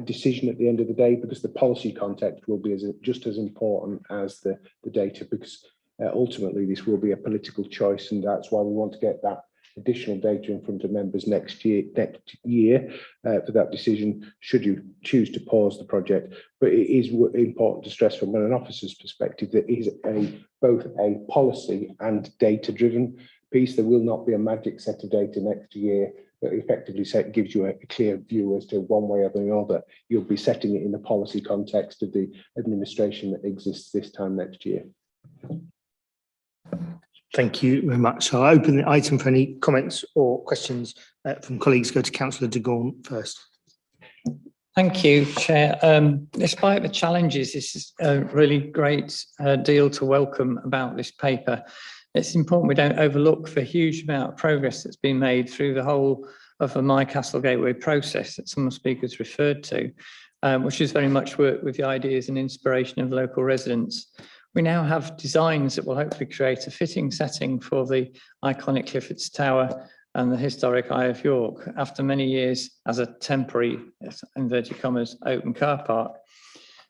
decision at the end of the day, because the policy context will be just as important as the data, because ultimately this will be a political choice, and that's why we want to get that additional data in front of members next year for that decision, should you choose to pause the project. But it is important to stress from an officer's perspective that it is both a policy and data-driven piece. There will not be a magic set of data next year that effectively gives you a clear view as to one way or the other. You'll be setting it in the policy context of the administration that exists this time next year. Thank you very much. So I'll open the item for any comments or questions from colleagues. Go to Councillor de Gaunt first. Thank you, Chair. Despite the challenges, this is a really great deal to welcome about this paper. It's important we don't overlook the huge amount of progress that's been made through the whole of the My Castle Gateway process that some speakers referred to, which is very much work with the ideas and inspiration of local residents. We now have designs that will hopefully create a fitting setting for the iconic Clifford's Tower and the historic Eye of York after many years as a temporary, inverted commas, open car park.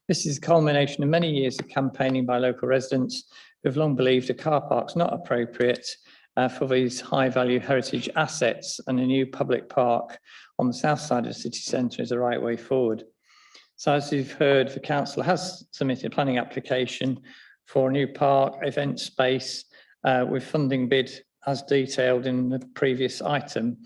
This is a culmination of many years of campaigning by local residents who have long believed a car park's not appropriate for these high-value heritage assets, and a new public park on the south side of the city centre is the right way forward. So as you've heard, the council has submitted a planning application for a new park event space with funding bid as detailed in the previous item.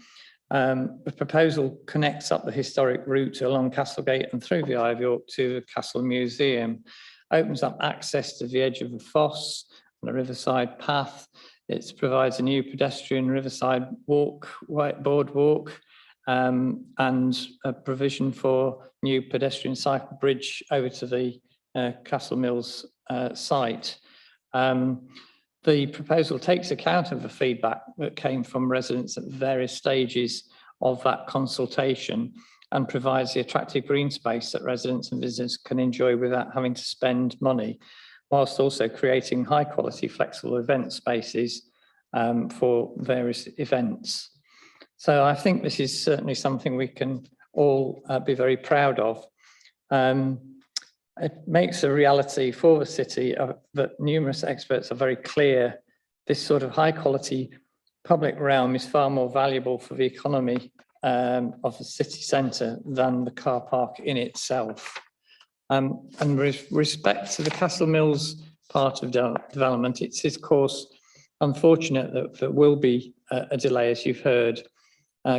The proposal connects up the historic route along Castlegate and through the Eye of York to the Castle Museum, opens up access to the edge of the Foss and the Riverside Path. It provides a new pedestrian Riverside boardwalk and a provision for new pedestrian cycle bridge over to the Castle Mills site. The proposal takes account of the feedback that came from residents at various stages of that consultation and provides the attractive green space that residents and visitors can enjoy without having to spend money, whilst also creating high quality flexible event spaces for various events. So I think this is certainly something we can all be very proud of. It makes a reality for the city that numerous experts are very clear this sort of high quality public realm is far more valuable for the economy of the city centre than the car park in itself. And with respect to the Castle Mills part of development, it's of course unfortunate that there will be a delay, as you've heard.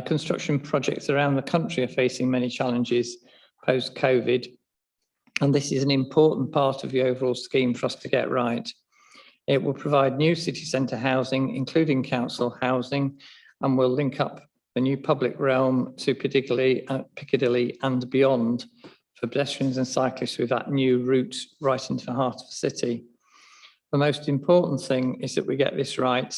Construction projects around the country are facing many challenges post-COVID, and this is an important part of the overall scheme for us to get right. It will provide new city centre housing, including council housing, and will link up the new public realm to Piccadilly and beyond for pedestrians and cyclists with that new route right into the heart of the city. The most important thing is that we get this right.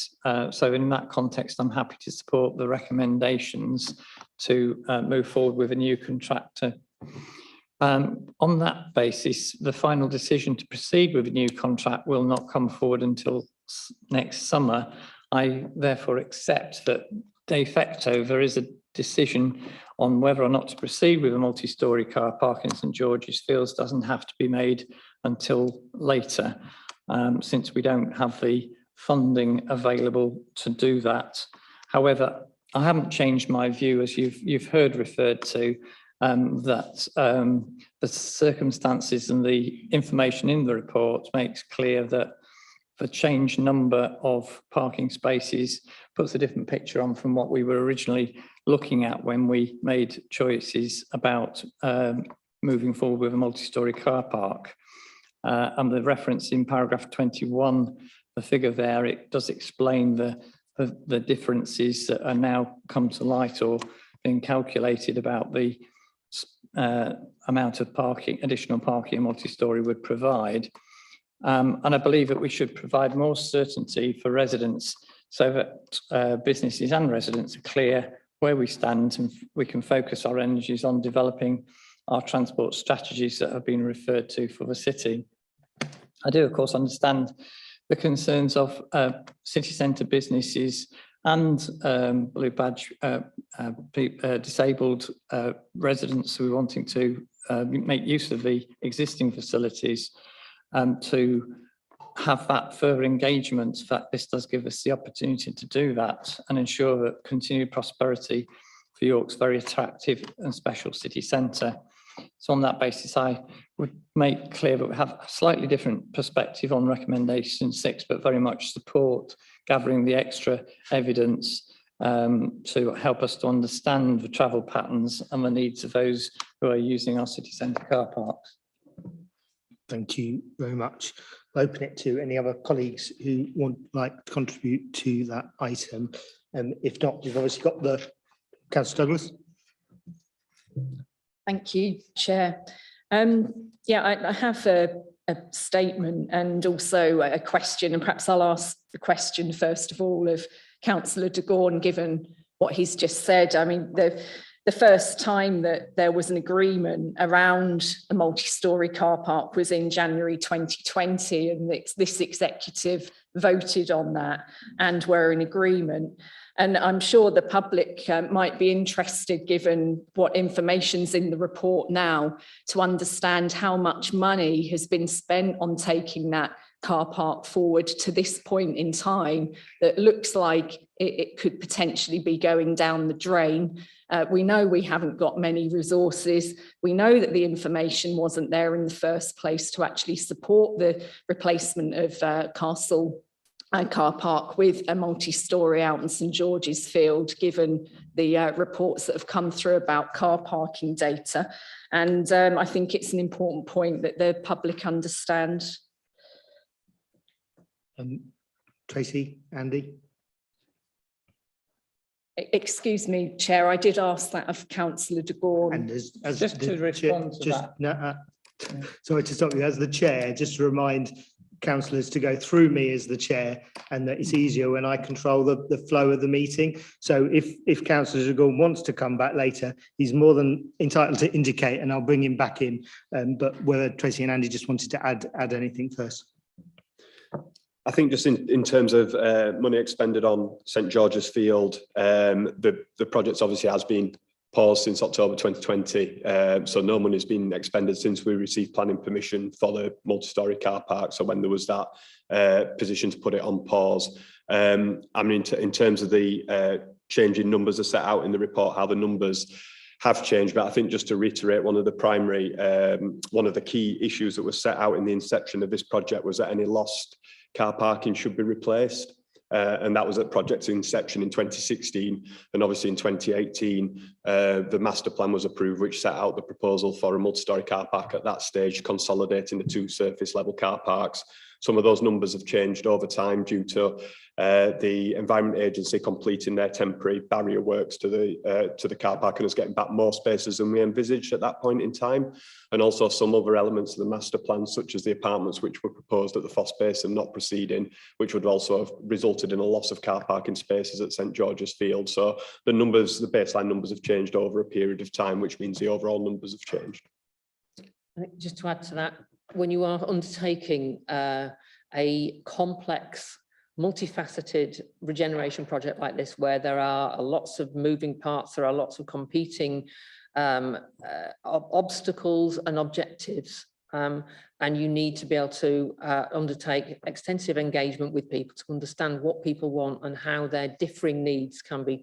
So in that context, I'm happy to support the recommendations to move forward with a new contractor. On that basis, the final decision to proceed with a new contract will not come forward until next summer. I therefore accept that de facto there is a decision on whether or not to proceed with a multi-storey car park in St George's Fields doesn't have to be made until later, since we don't have the funding available to do that. However, I haven't changed my view, as you've heard referred to, that the circumstances and the information in the report makes clear that the changed number of parking spaces puts a different picture on from what we were originally looking at when we made choices about moving forward with a multi-storey car park. And the reference in paragraph 21, the figure there, it does explain the differences that are now come to light or being calculated about the amount of parking, additional parking a multi-storey would provide. And I believe that we should provide more certainty for residents so that businesses and residents are clear where we stand, and we can focus our energies on developing our transport strategies that have been referred to for the city. I do, of course, understand the concerns of city centre businesses and blue badge disabled residents who are wanting to make use of the existing facilities to have that further engagement. That this does give us the opportunity to do that and ensure that continued prosperity for York's very attractive and special city centre. So on that basis, I would make clear that we have a slightly different perspective on recommendation 6, but very much support gathering the extra evidence to help us to understand the travel patterns and the needs of those who are using our city centre car parks. Thank you very much. I'll open it to any other colleagues who would like to contribute to that item. If not, we've obviously got the Councillor Douglas. Thank you, Chair. Yeah, I have a statement and also a question, and perhaps I'll ask the question first of all of Councillor de Gorn, given what he's just said. I mean, the first time that there was an agreement around a multi-storey car park was in January 2020, and this executive voted on that and were in agreement. And I'm sure the public might be interested, given what information's in the report now, to understand how much money has been spent on taking that car park forward to this point in time that looks like it could potentially be going down the drain. We know we haven't got many resources. We know that the information wasn't there in the first place to actually support the replacement of Castle car park with a multi-storey out in St George's Field, given the reports that have come through about car parking data. And I think it's an important point that the public understand. Tracy, Andy. Excuse me, Chair, I did ask that of Councillor de Gorn. And as Just to respond to that. No, sorry to stop you. As the chair, just to remind councillors to go through me as the chair, and that it's easier when I control the flow of the meeting. So if Councillor de Gorn wants to come back later, he's more than entitled to indicate, and I'll bring him back in. But whether Tracy and Andy just wanted to add anything first. I think just in terms of money expended on St George's Field, the project obviously has been paused since October 2020. So no money has been expended since we received planning permission for the multi-storey car park. So when there was that position to put it on pause. I mean, in terms of the change in numbers are set out in the report, how the numbers have changed. But I think just to reiterate, one of the key issues that was set out in the inception of this project was that any lost car parking should be replaced. And that was at project's inception in 2016. And obviously in 2018, the master plan was approved, which set out the proposal for a multi-storey car park at that stage, consolidating the 2 surface level car parks. Some of those numbers have changed over time due to the Environment Agency completing their temporary barrier works to the car park and us getting back more spaces than we envisaged at that point in time. And also some other elements of the master plan, such as the apartments which were proposed at the Foss Basin not proceeding, which would also have resulted in a loss of car parking spaces at St George's Field. So the baseline numbers have changed over a period of time, which means the overall numbers have changed. I think just to add to that, when you are undertaking a complex, multifaceted regeneration project like this, where there are lots of moving parts, there are lots of competing obstacles and objectives, and you need to be able to undertake extensive engagement with people to understand what people want and how their differing needs can be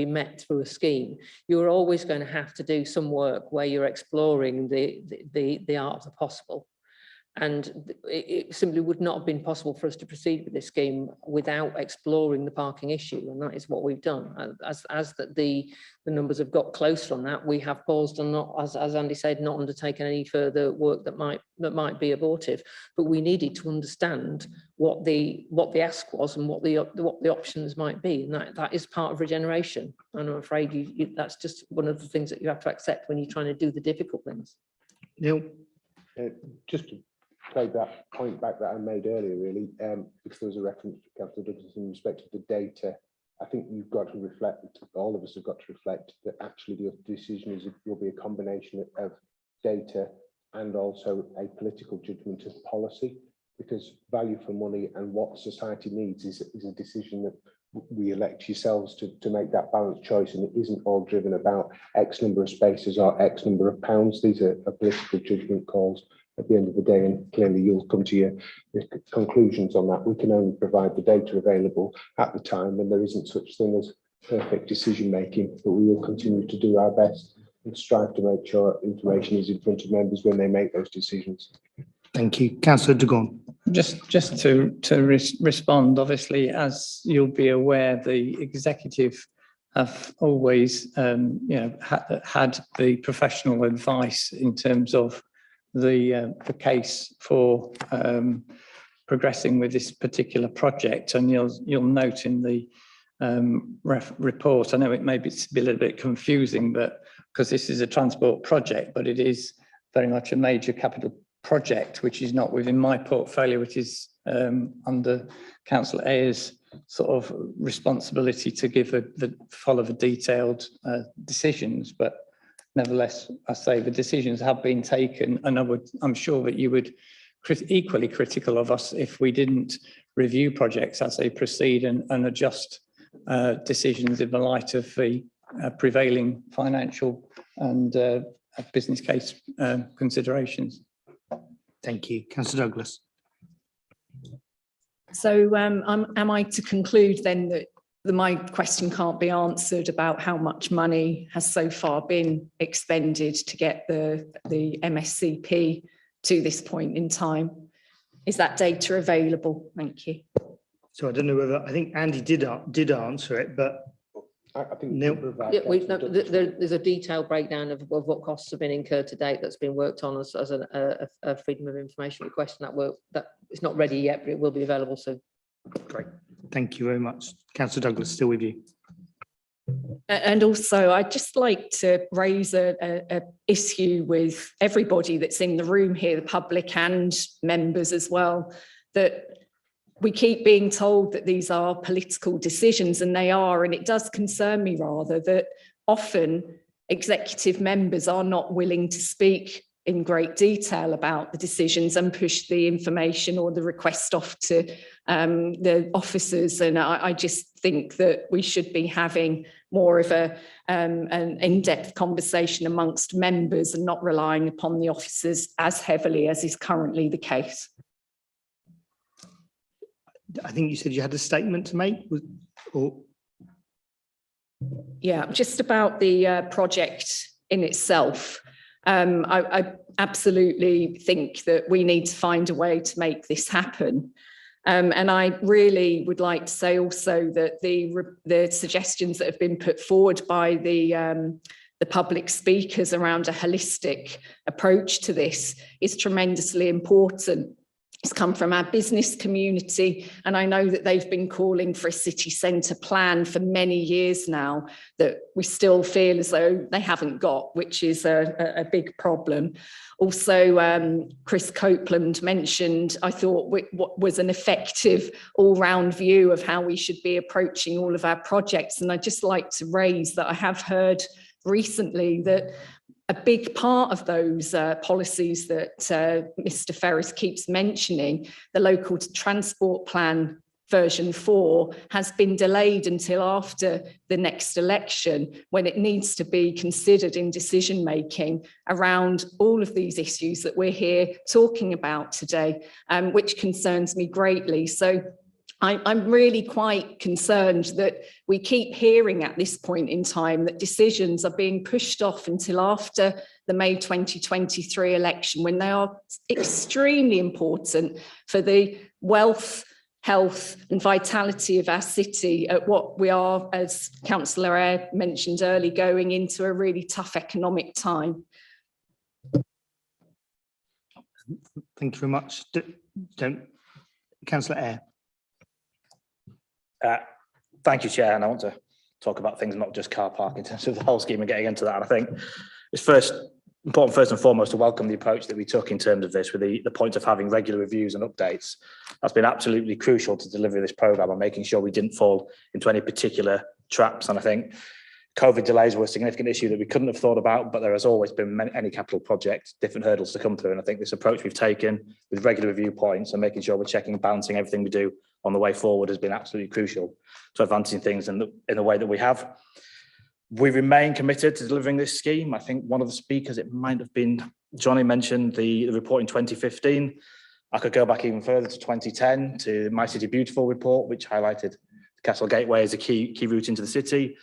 met through a scheme. You're always going to have to do some work where you're exploring the art of the possible. And it simply would not have been possible for us to proceed with this scheme without exploring the parking issue, and that is what we've done. As the numbers have got closer on that, we have paused and not, as Andy said, not undertaken any further work that might be abortive. But we needed to understand what the ask was and what the options might be, and that is part of regeneration. And I'm afraid that's just one of the things that you have to accept when you're trying to do the difficult things. Neil, just to play that point back that I made earlier, really, because there was a reference to Councillor Douglas in respect to the data. I think you've got to reflect, all of us have got to reflect that actually the decision will be a combination of data and also a political judgment of policy, because value for money and what society needs is a decision that we elect yourselves to make that balanced choice, and it isn't all driven about X number of spaces or X number of pounds. These are political judgment calls at the end of the day, and clearly you'll come to your conclusions on that. We can only provide the data available at the time, and there isn't such thing as perfect decision making, but we will continue to do our best and strive to make sure information is in front of members when they make those decisions. thank you. Councillor de Gonde. Just to respond, obviously, as you'll be aware, the executive have always had the professional advice in terms of the case for progressing with this particular project. And you'll note in the report, I know it may be a little bit confusing, but because this is a transport project, but it is very much a major capital project, which is not within my portfolio, which is under Councillor Ayer's sort of responsibility to follow the detailed decisions. But nevertheless, I say the decisions have been taken, and I'm sure that you would equally critical of us if we didn't review projects as they proceed and adjust decisions in the light of the prevailing financial and business case considerations. Thank you. Councillor Douglas. So am I to conclude then that my question can't be answered about how much money has so far been expended to get the MSCP to this point in time? Is that data available? Thank you. So I don't know whether, I think Andy did answer it, but I think Neil. There's a detailed breakdown of what costs have been incurred to date that's been worked on as a freedom of information request, and that it's not ready yet, but it will be available soon. Great. Thank you very much. Councillor Douglas, still with you. And also, I'd just like to raise a issue with everybody that's in the room here, the public and members as well, that we keep being told that these are political decisions, and they are, and it does concern me rather that often executive members are not willing to speak in great detail about the decisions and push the information or the request off to the officers. And I just think that we should be having more of an in-depth conversation amongst members and not relying upon the officers as heavily as is currently the case. I think you said you had a statement to make. Yeah, just about the project in itself. I absolutely think that we need to find a way to make this happen. And I really would like to say also that the suggestions that have been put forward by the public speakers around a holistic approach to this is tremendously important. It's come from our business community, and I know that they've been calling for a city centre plan for many years now that we still feel as though they haven't got, which is a big problem. Also, Chris Copeland mentioned, I thought, what was an effective all-round view of how we should be approaching all of our projects. And I'd just like to raise that I have heard recently that a big part of those policies that Mr. Ferris keeps mentioning, the local transport plan version 4, has been delayed until after the next election, when it needs to be considered in decision making around all of these issues that we're here talking about today, which concerns me greatly. So I'm really quite concerned that we keep hearing at this point in time that decisions are being pushed off until after the May 2023 election, when they are extremely important for the wealth, health and vitality of our city at what we are, as Councillor Eyre mentioned earlier, going into a really tough economic time. Thank you very much. Councillor Eyre. Thank you, Chair, and I want to talk about things not just car park in terms of the whole scheme and getting into that. And I think it's important first and foremost to welcome the approach that we took in terms of this, with the point of having regular reviews and updates. That's been absolutely crucial to deliver this programme and making sure we didn't fall into any particular traps. And I think COVID delays were a significant issue that we couldn't have thought about, but there has always been any capital project, different hurdles to come through. And I think this approach we've taken with regular review points and making sure we're checking and balancing everything we do on the way forward has been absolutely crucial to advancing things in the way that we have. We remain committed to delivering this scheme. I think one of the speakers, it might have been Johnny, mentioned the report in 2015. I could go back even further to 2010 to My City Beautiful report, which highlighted the Castle Gateway as a key route into the city,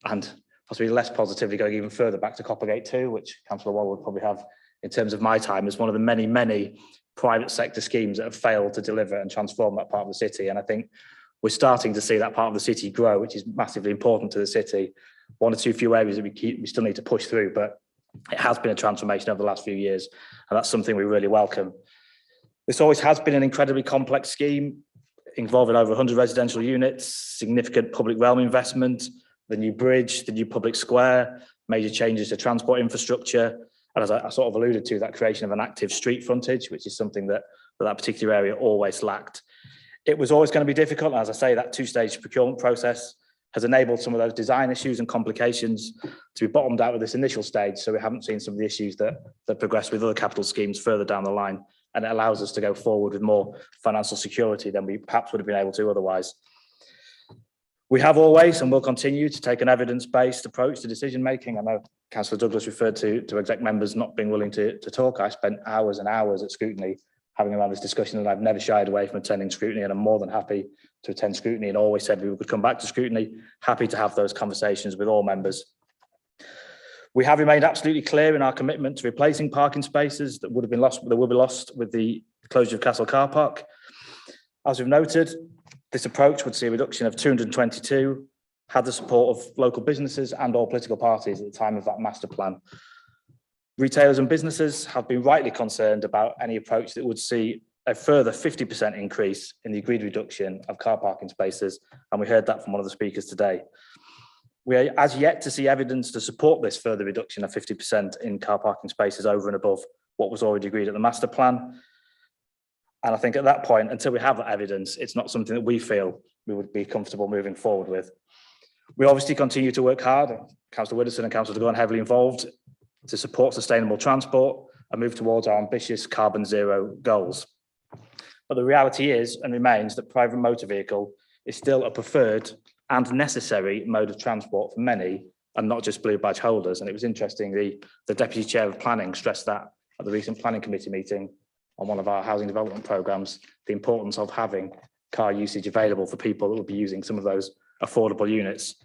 and possibly less positively going even further back to Coppergate 2, which Councillor Wall would probably have in terms of my time as one of the many private sector schemes that have failed to deliver and transform that part of the city. And I think we're starting to see that part of the city grow, which is massively important to the city. One or two few areas that we still need to push through, but it has been a transformation over the last few years, and that's something we really welcome. This always has been an incredibly complex scheme involving over 100 residential units, significant public realm investment, the new bridge, the new public square, major changes to transport infrastructure, and as I sort of alluded to, that creation of an active street frontage, which is something that particular area always lacked. It was always going to be difficult. As I say, that two-stage procurement process has enabled some of those design issues and complications to be bottomed out with this initial stage. So we haven't seen some of the issues that progress with other capital schemes further down the line. And it allows us to go forward with more financial security than we perhaps would have been able to otherwise. We have always and will continue to take an evidence-based approach to decision-making. I know Councillor Douglas referred to exec members not being willing to talk. I spent hours and hours at scrutiny having around this discussion, and I've never shied away from attending scrutiny, and I'm more than happy to attend scrutiny and always said we would come back to scrutiny, happy to have those conversations with all members. We have remained absolutely clear in our commitment to replacing parking spaces that will be lost with the closure of Castle Car Park. As we've noted, this approach would see a reduction of 222, had the support of local businesses and all political parties at the time of that master plan. Retailers and businesses have been rightly concerned about any approach that would see a further 50% increase in the agreed reduction of car parking spaces, and we heard that from one of the speakers today. We are as yet to see evidence to support this further reduction of 50% in car parking spaces over and above what was already agreed at the master plan. And I think at that point, until we have that evidence, it's not something that we feel we would be comfortable moving forward with. We obviously continue to work hard. Councillor Widdowson and Councillor Gunn heavily involved to support sustainable transport and move towards our ambitious carbon zero goals. But the reality is and remains that private motor vehicle is still a preferred and necessary mode of transport for many, and not just blue badge holders. And it was interesting, the Deputy Chair of Planning stressed that at the recent Planning Committee meeting on one of our housing development programmes, the importance of having car usage available for people that will be using some of those affordable units.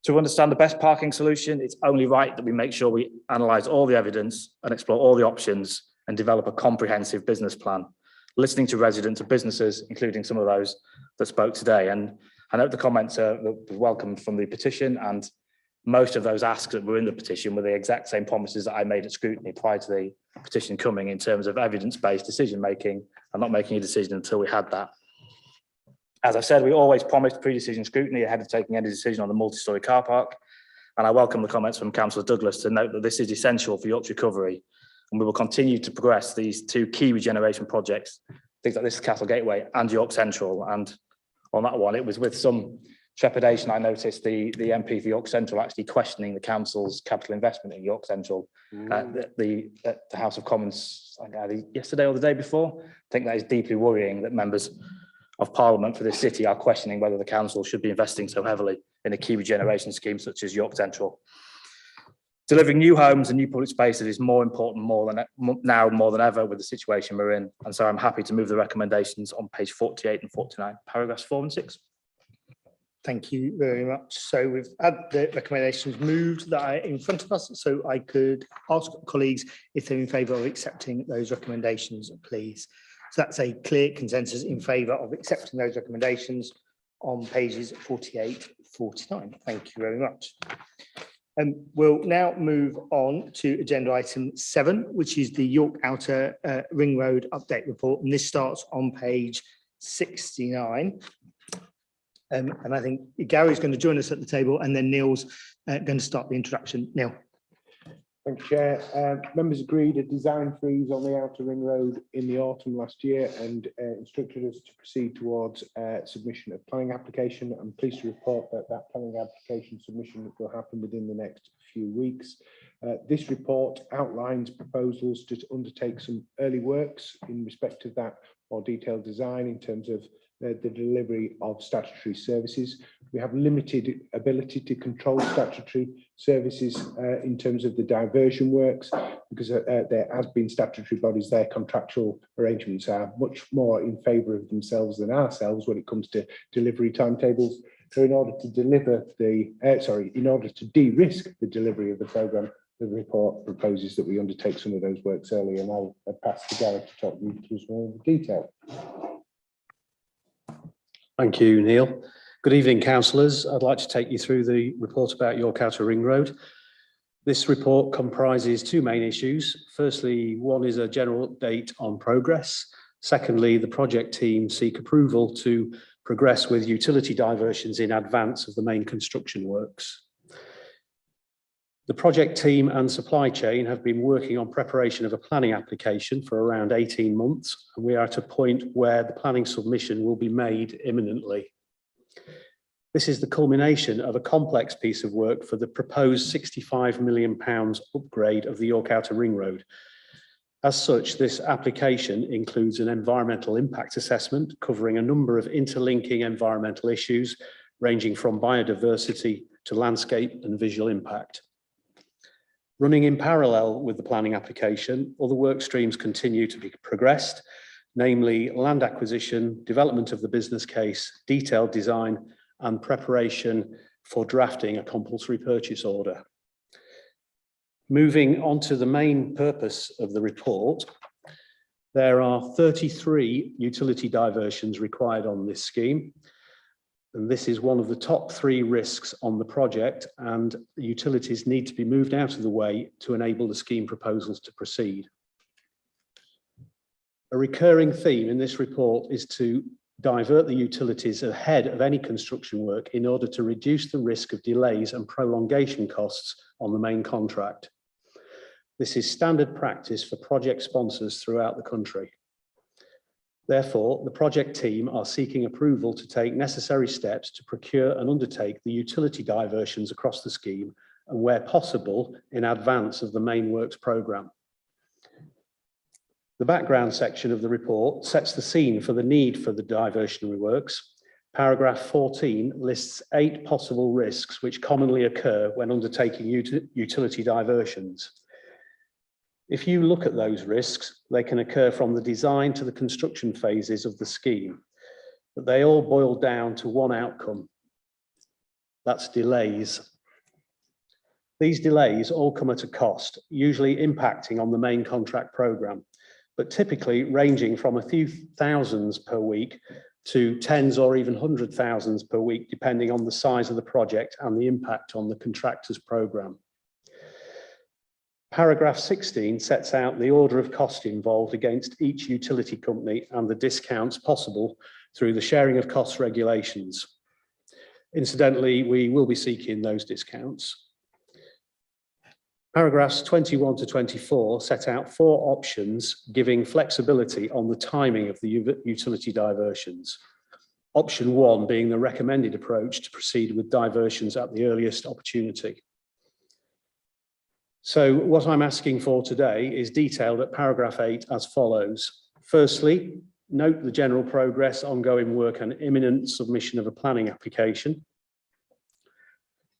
To understand the best parking solution, it's only right that we make sure we analyse all the evidence and explore all the options and develop a comprehensive business plan, listening to residents and businesses, including some of those that spoke today. And I note the comments are welcomed from the petition, and most of those asks that were in the petition were the exact same promises that I made at scrutiny prior to the petition coming, in terms of evidence-based decision making and not making a decision until we had that. As I said, we always promised pre-decision scrutiny ahead of taking any decision on the multi-storey car park, and I welcome the comments from Councillor Douglas to note that this is essential for Yorkshire recovery, and we will continue to progress these two key regeneration projects, things like this Castle Gateway and York Central. And on that one, it was with some trepidation I noticed the MP for York Central actually questioning the council's capital investment in York Central at the House of Commons yesterday or the day before. I think that is deeply worrying that members of Parliament for this city are questioning whether the council should be investing so heavily in a key regeneration scheme such as York Central. Delivering new homes and new public spaces is more important now more than ever with the situation we're in. And so I'm happy to move the recommendations on page 48 and 49, paragraphs 4 and 6. Thank you very much. So we've had the recommendations moved that are in front of us. So I could ask colleagues if they're in favour of accepting those recommendations, please. So that's a clear consensus in favour of accepting those recommendations on pages 48, 49. Thank you very much. We'll now move on to agenda item 7, which is the York Outer Ring Road update report. And this starts on page 69. And I think Gary's going to join us at the table, and then Neil's going to start the introduction. Neil. Thank you, Chair. Members agreed a design freeze on the Outer Ring Road in the autumn last year and instructed us to proceed towards submission of planning application. I'm pleased to report that that planning application submission will happen within the next few weeks. This report outlines proposals to undertake some early works in respect of that more detailed design in terms of the delivery of statutory services. We have limited ability to control statutory services in terms of the diversion works, because there has been statutory bodies, their contractual arrangements are much more in favour of themselves than ourselves when it comes to delivery timetables. So in order to deliver the, in order to de-risk the delivery of the programme, the report proposes that we undertake some of those works early, and I'll pass to Gareth to talk you through some of the detail. Thank you, Neil. Good evening, councillors. I'd like to take you through the report about York Outer Ring Road. This report comprises two main issues. Firstly, one is a general update on progress. Secondly, the project team seek approval to progress with utility diversions in advance of the main construction works. The project team and supply chain have been working on preparation of a planning application for around 18 months, and we are at a point where the planning submission will be made imminently. This is the culmination of a complex piece of work for the proposed £65 million upgrade of the York Outer Ring Road. As such, this application includes an environmental impact assessment covering a number of interlinking environmental issues, ranging from biodiversity to landscape and visual impact. Running in parallel with the planning application, other work streams continue to be progressed, namely land acquisition, development of the business case, detailed design, and preparation for drafting a compulsory purchase order. Moving on to the main purpose of the report, there are 33 utility diversions required on this scheme. And this is one of the top 3 risks on the project, and utilities need to be moved out of the way to enable the scheme proposals to proceed. A recurring theme in this report is to divert the utilities ahead of any construction work in order to reduce the risk of delays and prolongation costs on the main contract. This is standard practice for project sponsors throughout the country. Therefore, the project team are seeking approval to take necessary steps to procure and undertake the utility diversions across the scheme, and where possible, in advance of the main works programme. The background section of the report sets the scene for the need for the diversionary works. Paragraph 14 lists 8 possible risks which commonly occur when undertaking utility diversions. If you look at those risks, they can occur from the design to the construction phases of the scheme, but they all boil down to one outcome. That's delays. These delays all come at a cost, usually impacting on the main contract programme, but typically ranging from a few thousands per week to tens or even hundred thousands per week, depending on the size of the project and the impact on the contractor's programme. Paragraph 16 sets out the order of cost involved against each utility company and the discounts possible through the sharing of costs regulations. Incidentally, we will be seeking those discounts. Paragraphs 21 to 24 set out 4 options giving flexibility on the timing of the utility diversions. Option 1 being the recommended approach to proceed with diversions at the earliest opportunity. So what I'm asking for today is detailed at paragraph 8 as follows. Firstly, note the general progress, ongoing work and imminent submission of a planning application.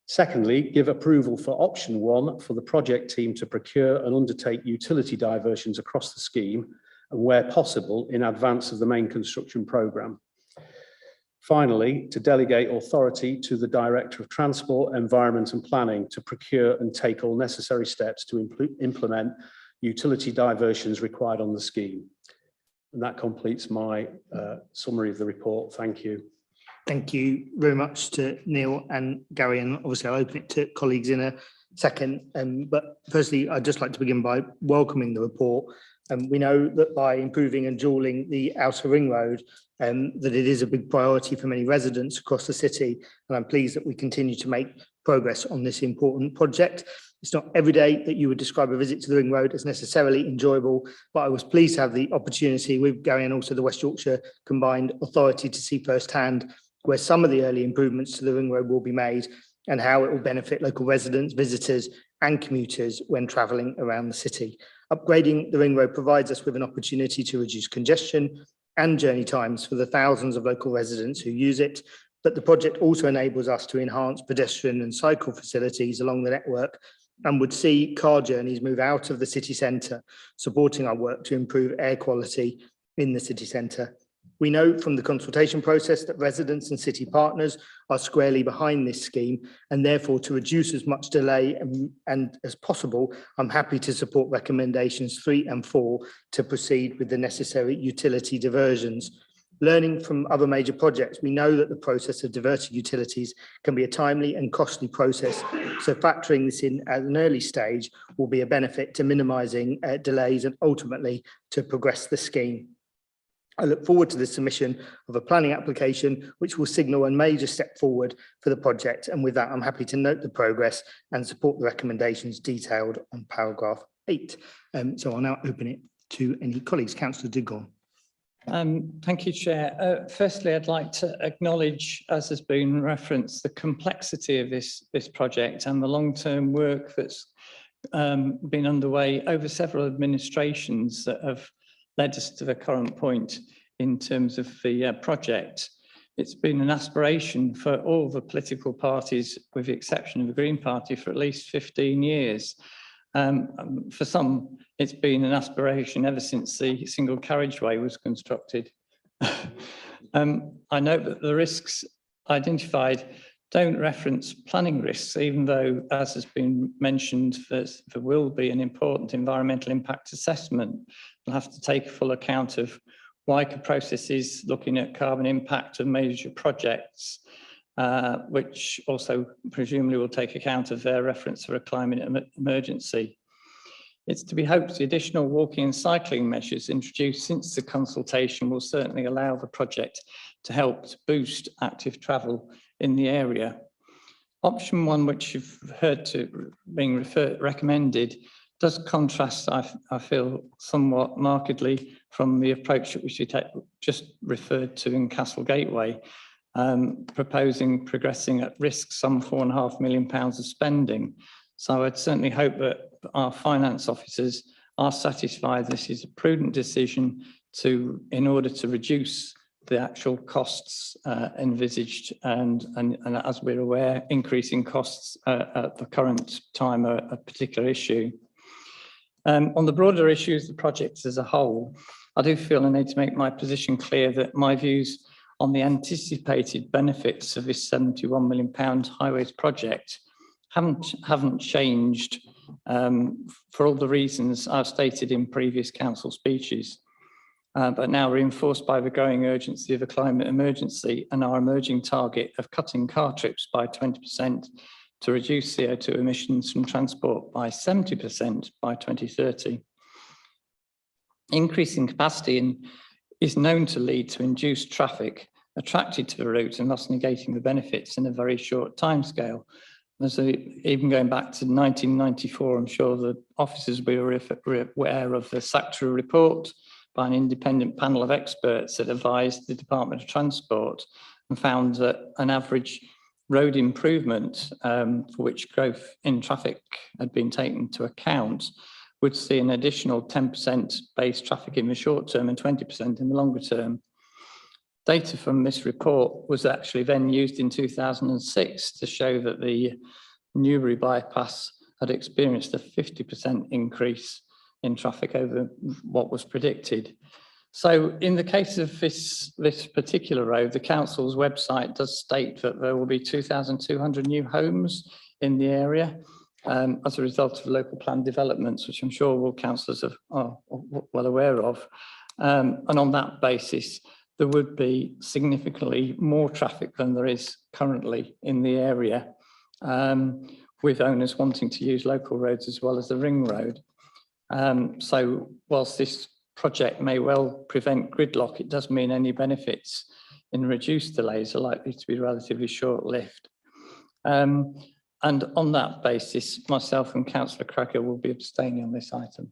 Secondly, give approval for option 1 for the project team to procure and undertake utility diversions across the scheme and where possible in advance of the main construction programme. Finally, to delegate authority to the Director of Transport, Environment and Planning to procure and take all necessary steps to implement utility diversions required on the scheme. And that completes my summary of the report. Thank you. Thank you very much to Neil and Gary, and obviously I'll open it to colleagues in a second. But firstly, I'd just like to begin by welcoming the report. We know that by improving and dualling the outer ring road, that it is a big priority for many residents across the city, and I'm pleased that we continue to make progress on this important project. It's not every day that you would describe a visit to the ring road as necessarily enjoyable, but I was pleased to have the opportunity with Gary and also the West Yorkshire Combined Authority to see firsthand where some of the early improvements to the ring road will be made and how it will benefit local residents, visitors and commuters when travelling around the city. Upgrading the ring road provides us with an opportunity to reduce congestion and journey times for the thousands of local residents who use it, but the project also enables us to enhance pedestrian and cycle facilities along the network and would see car journeys move out of the city centre, supporting our work to improve air quality in the city centre. We know from the consultation process that residents and city partners are squarely behind this scheme, and therefore to reduce as much delay and as possible, I'm happy to support recommendations 3 and 4 to proceed with the necessary utility diversions. Learning from other major projects, we know that the process of diverting utilities can be a timely and costly process, so factoring this in at an early stage will be a benefit to minimising delays and ultimately to progress the scheme. I look forward to the submission of a planning application, which will signal a major step forward for the project. And with that, I'm happy to note the progress and support the recommendations detailed on paragraph 8. So I'll now open it to any colleagues. Councillor Duggan. Thank you, Chair. Firstly, I'd like to acknowledge, as has been referenced, the complexity of this project and the long-term work that's been underway over several administrations that have led us to the current point in terms of the project. It's been an aspiration for all the political parties, with the exception of the Green Party, for at least 15 years. For some, it's been an aspiration ever since the single carriageway was constructed. I note that the risks identified don't reference planning risks, even though, as has been mentioned, there will be an important environmental impact assessment. We'll have to take full account of wider processes looking at carbon impact of major projects, which also presumably will take account of their reference for a climate emergency. It's to be hoped the additional walking and cycling measures introduced since the consultation will certainly allow the project to help to boost active travel in the area. Option 1, which you've heard to being recommended, does contrast, I feel, somewhat markedly from the approach that we just referred to in Castle Gateway, progressing at risk some £4.5 million of spending. So I'd certainly hope that our finance officers are satisfied this is a prudent decision in order to reduce the actual costs envisaged, and as we're aware, increasing costs at the current time are a particular issue. On the broader issues, the project as a whole, I do feel I need to make my position clear that my views on the anticipated benefits of this £71 million highways project haven't changed for all the reasons I've stated in previous council speeches. But now reinforced by the growing urgency of a climate emergency and our emerging target of cutting car trips by 20% to reduce CO2 emissions from transport by 70% by 2030. Increasing capacity is known to lead to induced traffic attracted to the route and thus negating the benefits in a very short timescale. So even going back to 1994, I'm sure the officers were aware of the Secretary report by an independent panel of experts that advised the Department of Transport and found that an average road improvement for which growth in traffic had been taken into account would see an additional 10% base traffic in the short term and 20% in the longer term. Data from this report was actually then used in 2006 to show that the Newbury bypass had experienced a 50% increase in traffic over what was predicted. So in the case of this particular road, the council's website does state that there will be 2,200 new homes in the area as a result of local plan developments, which I'm sure all councillors are well aware of. And on that basis, there would be significantly more traffic than there is currently in the area, with owners wanting to use local roads as well as the ring road. So whilst this project may well prevent gridlock, it does mean any benefits in reduced delays are likely to be relatively short-lived. And on that basis, myself and Councillor Cracker will be abstaining on this item.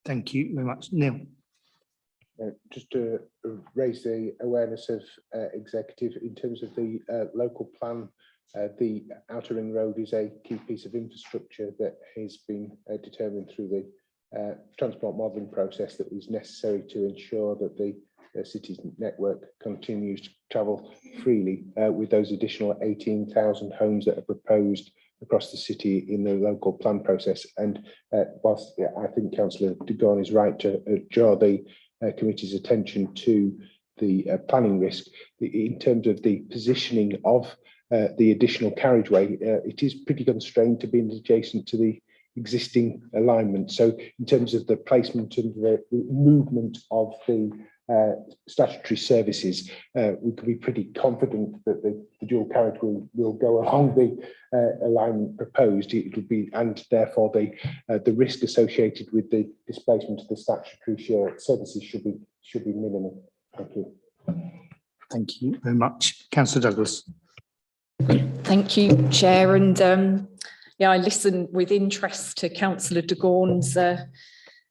Thank you very much. Neil. Just to raise the awareness of executive in terms of the local plan, the Outer Ring Road is a key piece of infrastructure that has been determined through the transport modelling process that was necessary to ensure that the city's network continues to travel freely with those additional 18,000 homes that are proposed across the city in the local plan process. And whilst I think Councillor de Gorne is right to draw the committee's attention to the planning risk, in terms of the positioning of the additional carriageway, it is pretty constrained to being adjacent to the existing alignment. So in terms of the placement and the movement of the statutory services, we can be pretty confident that the dual carriage will go along the alignment proposed. It will be, and therefore the risk associated with the displacement of the statutory services should be minimal. Thank you. Thank you very much. Councillor Douglas. Thank you, Chair. And yeah, I listened with interest to Councillor de Gorne's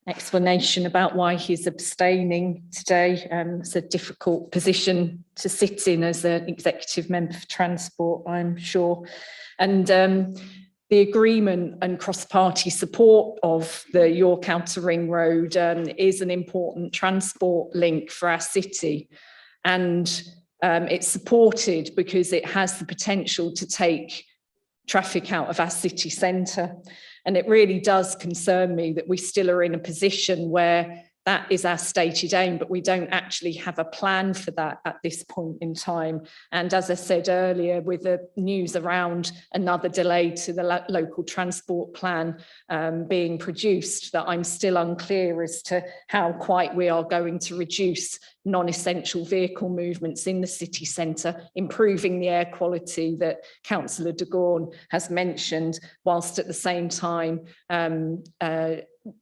explanation about why he's abstaining today. It's a difficult position to sit in as an executive member for transport, I'm sure. And the agreement and cross-party support of the York Outer Ring Road is an important transport link for our city. And it's supported because it has the potential to take traffic out of our city centre. And it really does concern me that we still are in a position where that is our stated aim, but we don't actually have a plan for that at this point in time. And as I said earlier, with the news around another delay to the local transport plan being produced, that I'm still unclear as to how quite we are going to reduce non-essential vehicle movements in the city centre, improving the air quality that Councillor de Gorne has mentioned, whilst at the same time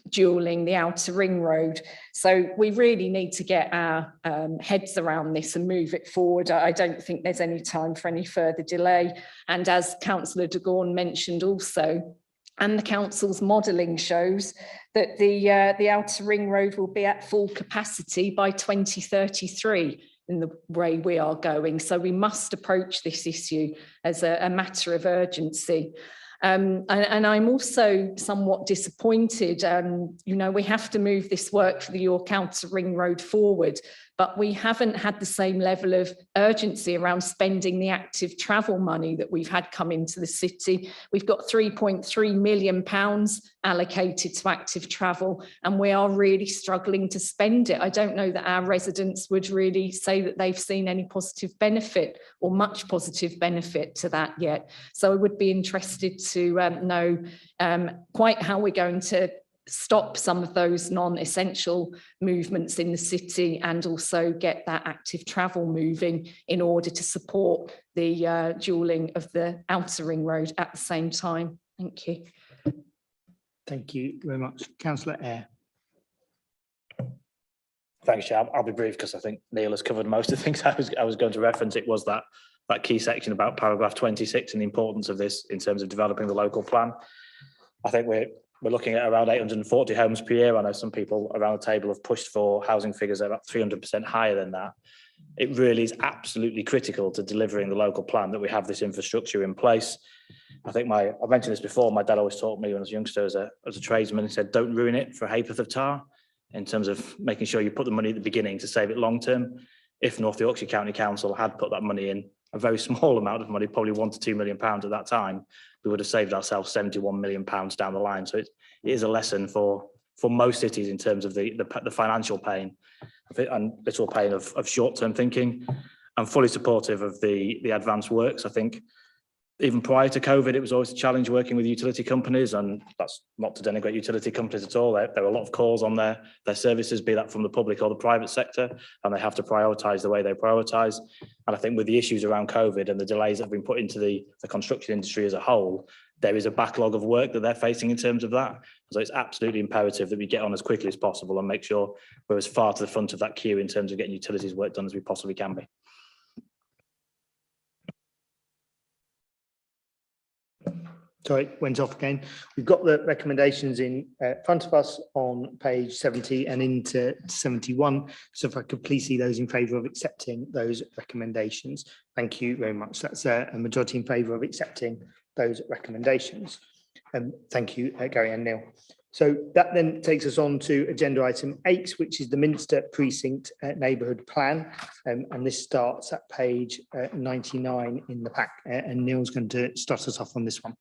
dualling the Outer Ring Road. So we really need to get our heads around this and move it forward. I don't think there's any time for any further delay. And as Councillor de Gorne mentioned also, and the council's modelling shows that the Outer Ring Road will be at full capacity by 2033 in the way we are going. So we must approach this issue as a matter of urgency. And I'm also somewhat disappointed. You know, we have to move this work for the York Outer Ring Road forward, but we haven't had the same level of urgency around spending the active travel money that we've had come into the city. We've got £3.3 million allocated to active travel, and we are really struggling to spend it. I don't know that our residents would really say that they've seen any positive benefit or much positive benefit to that yet. So I would be interested to know quite how we're going to stop some of those non-essential movements in the city and also get that active travel moving in order to support the dualling of the Outer Ring Road at the same time. Thank you. Thank you very much. Councillor Eyre. Thanks, Chair. I'll be brief because I think Neil has covered most of the things I was going to reference. It was that key section about paragraph 26 and the importance of this in terms of developing the local plan. I think we're looking at around 840 homes per year. I know some people around the table have pushed for housing figures that are about 300% higher than that. It really is absolutely critical to delivering the local plan that we have this infrastructure in place. I think I've mentioned this before, my dad always taught me when I was a youngster as a tradesman, he said, don't ruin it for a ha'porth of tar, in terms of making sure you put the money at the beginning to save it long term. If North Yorkshire County Council had put that money in, a very small amount of money, probably £1 to £2 million at that time, we would have saved ourselves £71 million down the line. So it is a lesson for most cities in terms of the financial pain and little pain of short-term thinking. I'm fully supportive of the advanced works. I think even prior to COVID, it was always a challenge working with utility companies, and that's not to denigrate utility companies at all. There are a lot of calls on their services, be that from the public or the private sector, and they have to prioritise the way they prioritise. And I think with the issues around COVID and the delays that have been put into the construction industry as a whole, there is a backlog of work that they're facing in terms of that. So it's absolutely imperative that we get on as quickly as possible and make sure we're as far to the front of that queue in terms of getting utilities work done as we possibly can be. Sorry, went off again. We've got the recommendations in front of us on page 70 and into 71. So if I could please see those in favour of accepting those recommendations. Thank you very much. That's a majority in favour of accepting those recommendations. And thank you, Gary and Neil. So that then takes us on to agenda item 8, which is the Minster Precinct Neighbourhood Plan. And this starts at page 99 in the pack. And Neil's going to start us off on this one.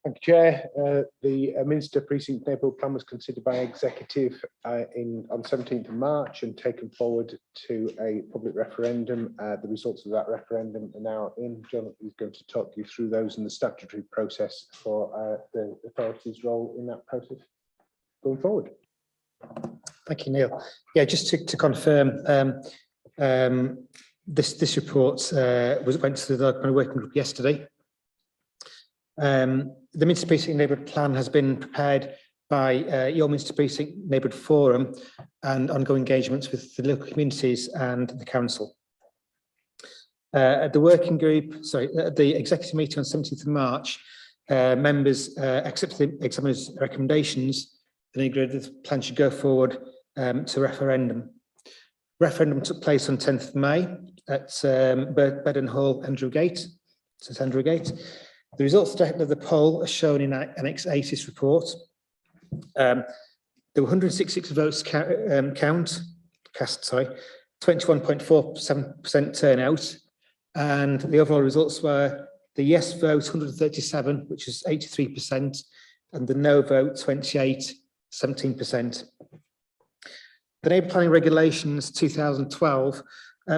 Thank you, Chair. The Minster Precinct Neighbourhood Plan was considered by Executive on 17th of March and taken forward to a public referendum. The results of that referendum are now in. John is going to talk you through those and the statutory process for the authority's role in that process going forward. Thank you, Neil. Yeah, just to confirm, this report went to the working group yesterday. The Minster Precinct Neighbourhood Plan has been prepared by your Minster Precinct Neighbourhood Forum and ongoing engagements with the local communities and the council. At the working group, at the executive meeting on 17th of March, members accepted the examiner's recommendations and agreed that the plan should go forward to referendum. Referendum took place on 10th of May at Bedden Hall, Andrew Gate, St Andrew Gate. The results of the poll are shown in Annex A to this report. There were 166 votes cast, 21.47% turnout, and the overall results were the yes vote 137, which is 83%, and the no vote 28, 17%. The Neighbourhood Planning Regulations 2012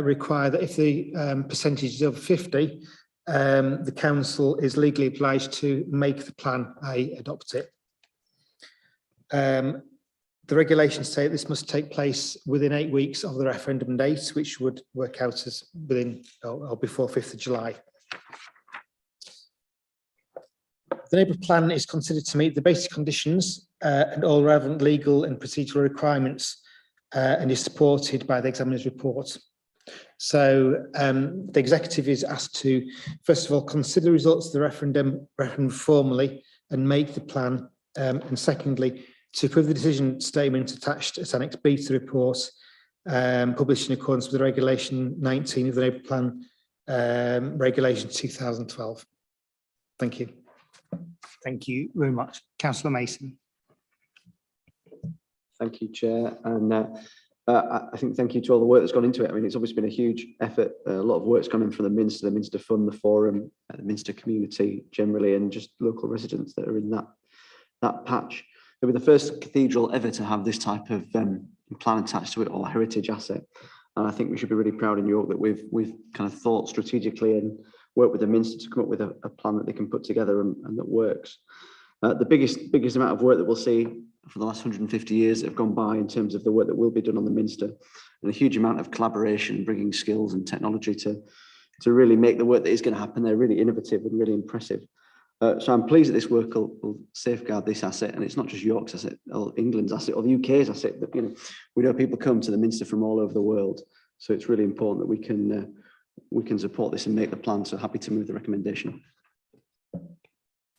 require that if the percentage is over 50, the council is legally obliged to make the plan, i.e. adopt it. The regulations say this must take place within 8 weeks of the referendum date, which would work out as within or before 5th of July. The neighbourhood plan is considered to meet the basic conditions and all relevant legal and procedural requirements and is supported by the examiner's report. So the executive is asked to, first of all, consider the results of the referendum formally and make the plan, and secondly, to approve the decision statement attached as Annex B to the report, published in accordance with Regulation 19 of the Neighbourhood Plan, Regulation 2012. Thank you. Thank you very much. Councillor Mason. Thank you, Chair. And I think thank you to all the work that's gone into it. I mean, it's obviously been a huge effort. A lot of work's gone in from the Minster Fund, the Forum, the Minster community generally, and just local residents that are in that patch. They'll be the first cathedral ever to have this type of plan attached to it, or heritage asset. And I think we should be really proud in York that we've kind of thought strategically and worked with the Minster to come up with a plan that they can put together and that works. The biggest amount of work that we'll see for the last 150 years that have gone by in terms of the work that will be done on the Minster, and a huge amount of collaboration, bringing skills and technology to really make the work that is going to happen there really innovative and really impressive. So I'm pleased that this work will safeguard this asset, and it's not just York's asset, or England's asset, or the UK's asset. But we know people come to the Minster from all over the world, so it's really important that we can support this and make the plan. So happy to move the recommendation.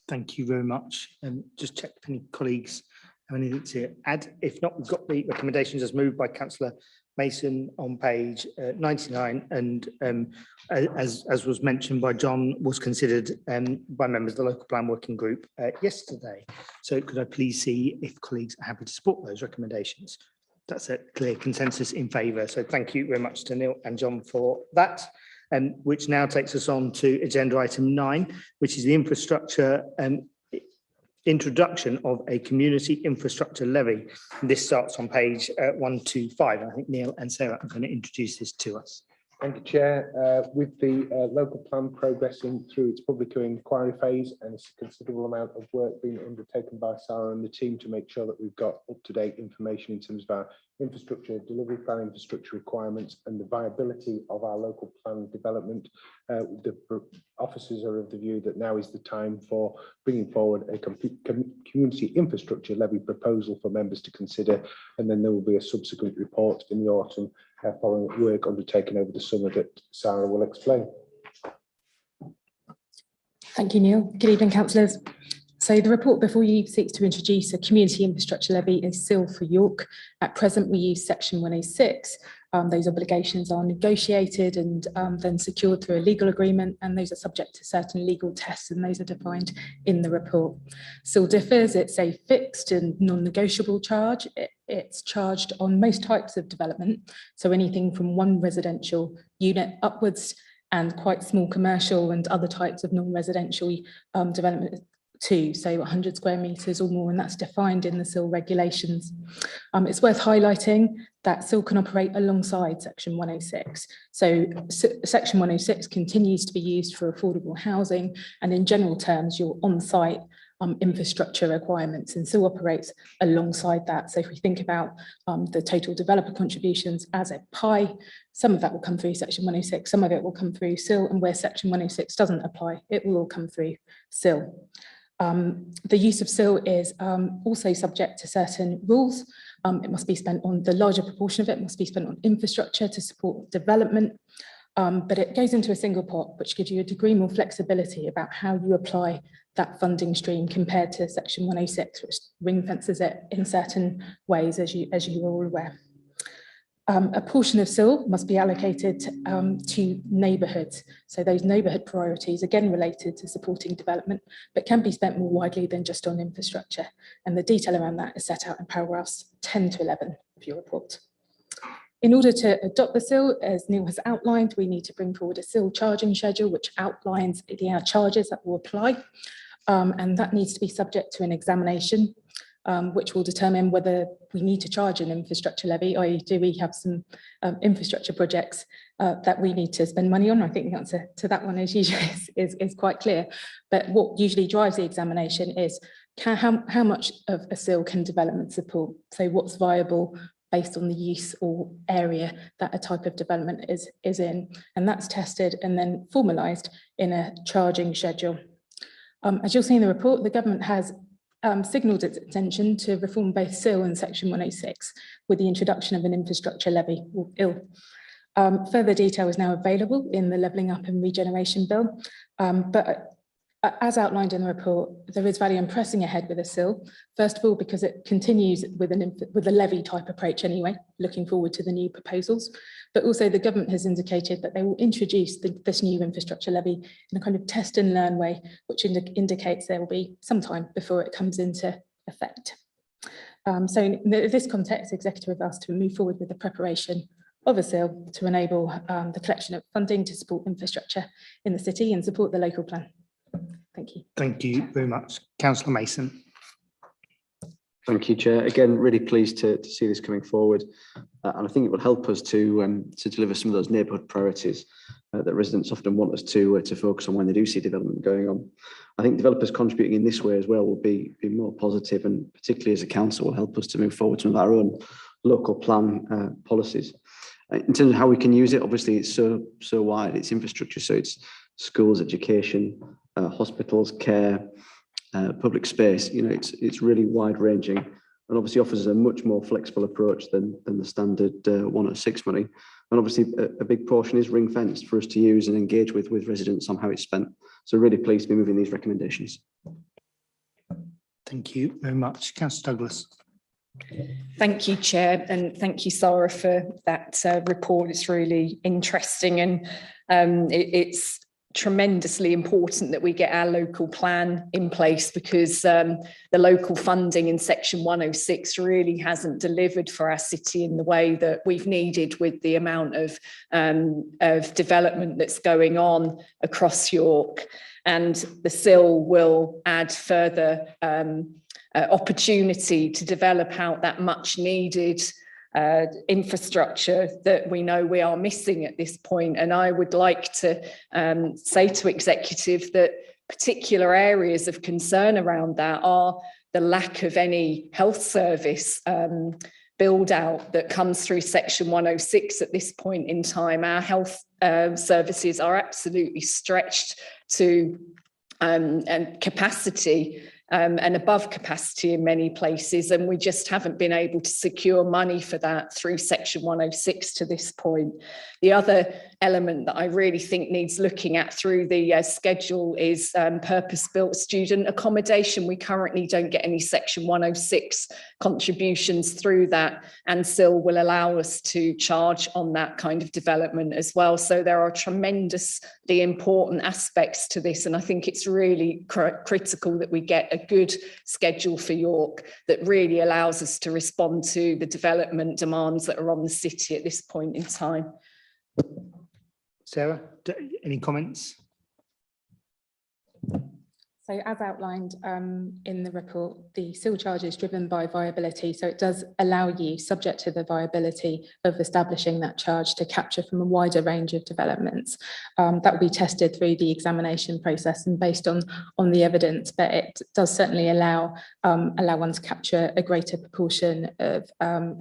Thank you very much. And just check if any colleagues have anything to add. If not, we've got the recommendations as moved by Councillor Mason on page 99, and as was mentioned by John, was considered by members of the local plan working group yesterday. So could I please see if colleagues are happy to support those recommendations? That's a clear consensus in favour. So thank you very much to Neil and John for that. Which now takes us on to agenda item 9, which is the infrastructure introduction of a community infrastructure levy. This starts on page 125. I think Neil and Sarah are going to introduce this to us. Thank you, Chair. With the local plan progressing through its public inquiry phase and a considerable amount of work being undertaken by Sarah and the team to make sure that we've got up-to-date information in terms of our infrastructure, delivery plan infrastructure requirements and the viability of our local plan development, the officers are of the view that now is the time for bringing forward a community infrastructure levy proposal for members to consider, and then there will be a subsequent report in the autumn following work undertaken over the summer that Sarah will explain. Thank you, Neil. Good evening, councillors. So the report before you seeks to introduce a community infrastructure levy is still for York. At present, we use section 106. Those obligations are negotiated and then secured through a legal agreement, and those are subject to certain legal tests, and those are defined in the report. Still differs. It's a fixed and non-negotiable charge. It's charged on most types of development, so anything from one residential unit upwards, and quite small commercial and other types of non-residential development too, so 100 square metres or more, and that's defined in the SIL regulations. It's worth highlighting that SIL can operate alongside section 106. So section 106 continues to be used for affordable housing, and in general terms, your on-site infrastructure requirements, and SIL operates alongside that. So if we think about the total developer contributions as a pie, some of that will come through section 106, some of it will come through SIL, and where section 106 doesn't apply, it will all come through SIL. The use of SIL is also subject to certain rules. It must be spent on, the larger proportion of it must be spent on infrastructure to support development, but it goes into a single pot, which gives you a degree more flexibility about how you apply that funding stream compared to section 106, which ring fences it in certain ways, as you are all aware. A portion of SIL must be allocated to neighbourhoods. So those neighbourhood priorities, again related to supporting development, but can be spent more widely than just on infrastructure. And the detail around that is set out in paragraphs 10 to 11 of your report. In order to adopt the SIL, as Neil has outlined, we need to bring forward a SIL charging schedule, which outlines the charges that will apply. And that needs to be subject to an examination, which will determine whether we need to charge an infrastructure levy, i.e. do we have some infrastructure projects that we need to spend money on. I think the answer to that one is usually is quite clear. But what usually drives the examination is how much of a SIL can development support? So what's viable based on the use or area that a type of development is in. And that's tested and then formalised in a charging schedule. As you'll see in the report, the government has signalled its intention to reform both SIL and section 106 with the introduction of an infrastructure levy, or IL. Further detail is now available in the Levelling Up and Regeneration Bill, but As outlined in the report, there is value in pressing ahead with a SIL. First of all, because it continues with a levy type approach anyway, looking forward to the new proposals. But also the government has indicated that they will introduce this new infrastructure levy in a kind of test and learn way, which indicates there will be some time before it comes into effect. So in this context, the Executive have asked to move forward with the preparation of a SIL to enable the collection of funding to support infrastructure in the city and support the local plan. Thank you. Thank you very much. Councillor Mason. Thank you, Chair. Again, really pleased to see this coming forward. And I think it will help us to deliver some of those neighbourhood priorities that residents often want us to focus on when they do see development going on. I think developers contributing in this way as well will be more positive, and particularly as a council will help us to move forward some of our own local plan policies. In terms of how we can use it, obviously it's so wide, it's infrastructure, so it's schools, education, hospitals, care, public space. You know, it's really wide ranging, and obviously offers a much more flexible approach than the standard 106 money. And obviously a big portion is ring fenced for us to use and engage with residents on how it's spent. So really pleased to be moving these recommendations. Thank you very much. Councillor Douglas. Thank you, Chair, and thank you, Sarah, for that report. It's really interesting, and it's tremendously important that we get our local plan in place, because the local funding in section 106 really hasn't delivered for our city in the way that we've needed, with the amount of development that's going on across York. And the SIL will add further opportunity to develop out that much needed infrastructure that we know we are missing at this point. And I would like to say to Executive that particular areas of concern around that are the lack of any health service build out that comes through section 106 at this point in time. Our health services are absolutely stretched to and capacity, and above capacity in many places, and we just haven't been able to secure money for that through section 106 to this point. The other element that I really think needs looking at through the schedule is purpose-built student accommodation. We currently don't get any section 106 contributions through that, and SIL will allow us to charge on that kind of development as well. So there are tremendously important aspects to this, and I think it's really critical that we get a good schedule for York that really allows us to respond to the development demands that are on the city at this point in time. Sarah, any comments? So as outlined in the report, the SIL charge is driven by viability. So it does allow you, subject to the viability of establishing that charge, to capture from a wider range of developments. That will be tested through the examination process and based on the evidence, but it does certainly allow one to capture a greater proportion of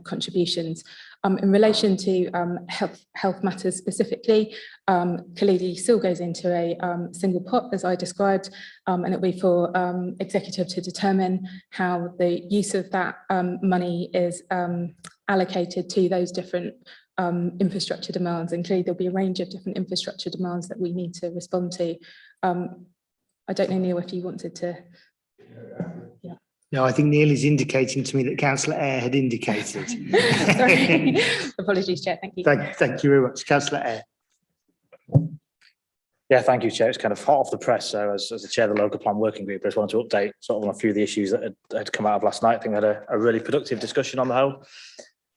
contributions. In relation to health matters specifically, clearly SIL goes into a single pot, as I described, and it'll be for Executive to determine how the use of that money is allocated to those different infrastructure demands. And clearly there'll be a range of different infrastructure demands that we need to respond to. I don't know, Neil, if you wanted to. Yeah. No, I think Neil is indicating to me that Councillor Eyre had indicated. Sorry. Apologies, Chair. Thank you. Thank you very much. Councillor Eyre. Yeah, thank you, Chair. It's kind of hot off the press. So as the Chair of the Local Plan Working Group, I just wanted to update sort of on a few of the issues that had come out of last night. I think we had a really productive discussion on the whole.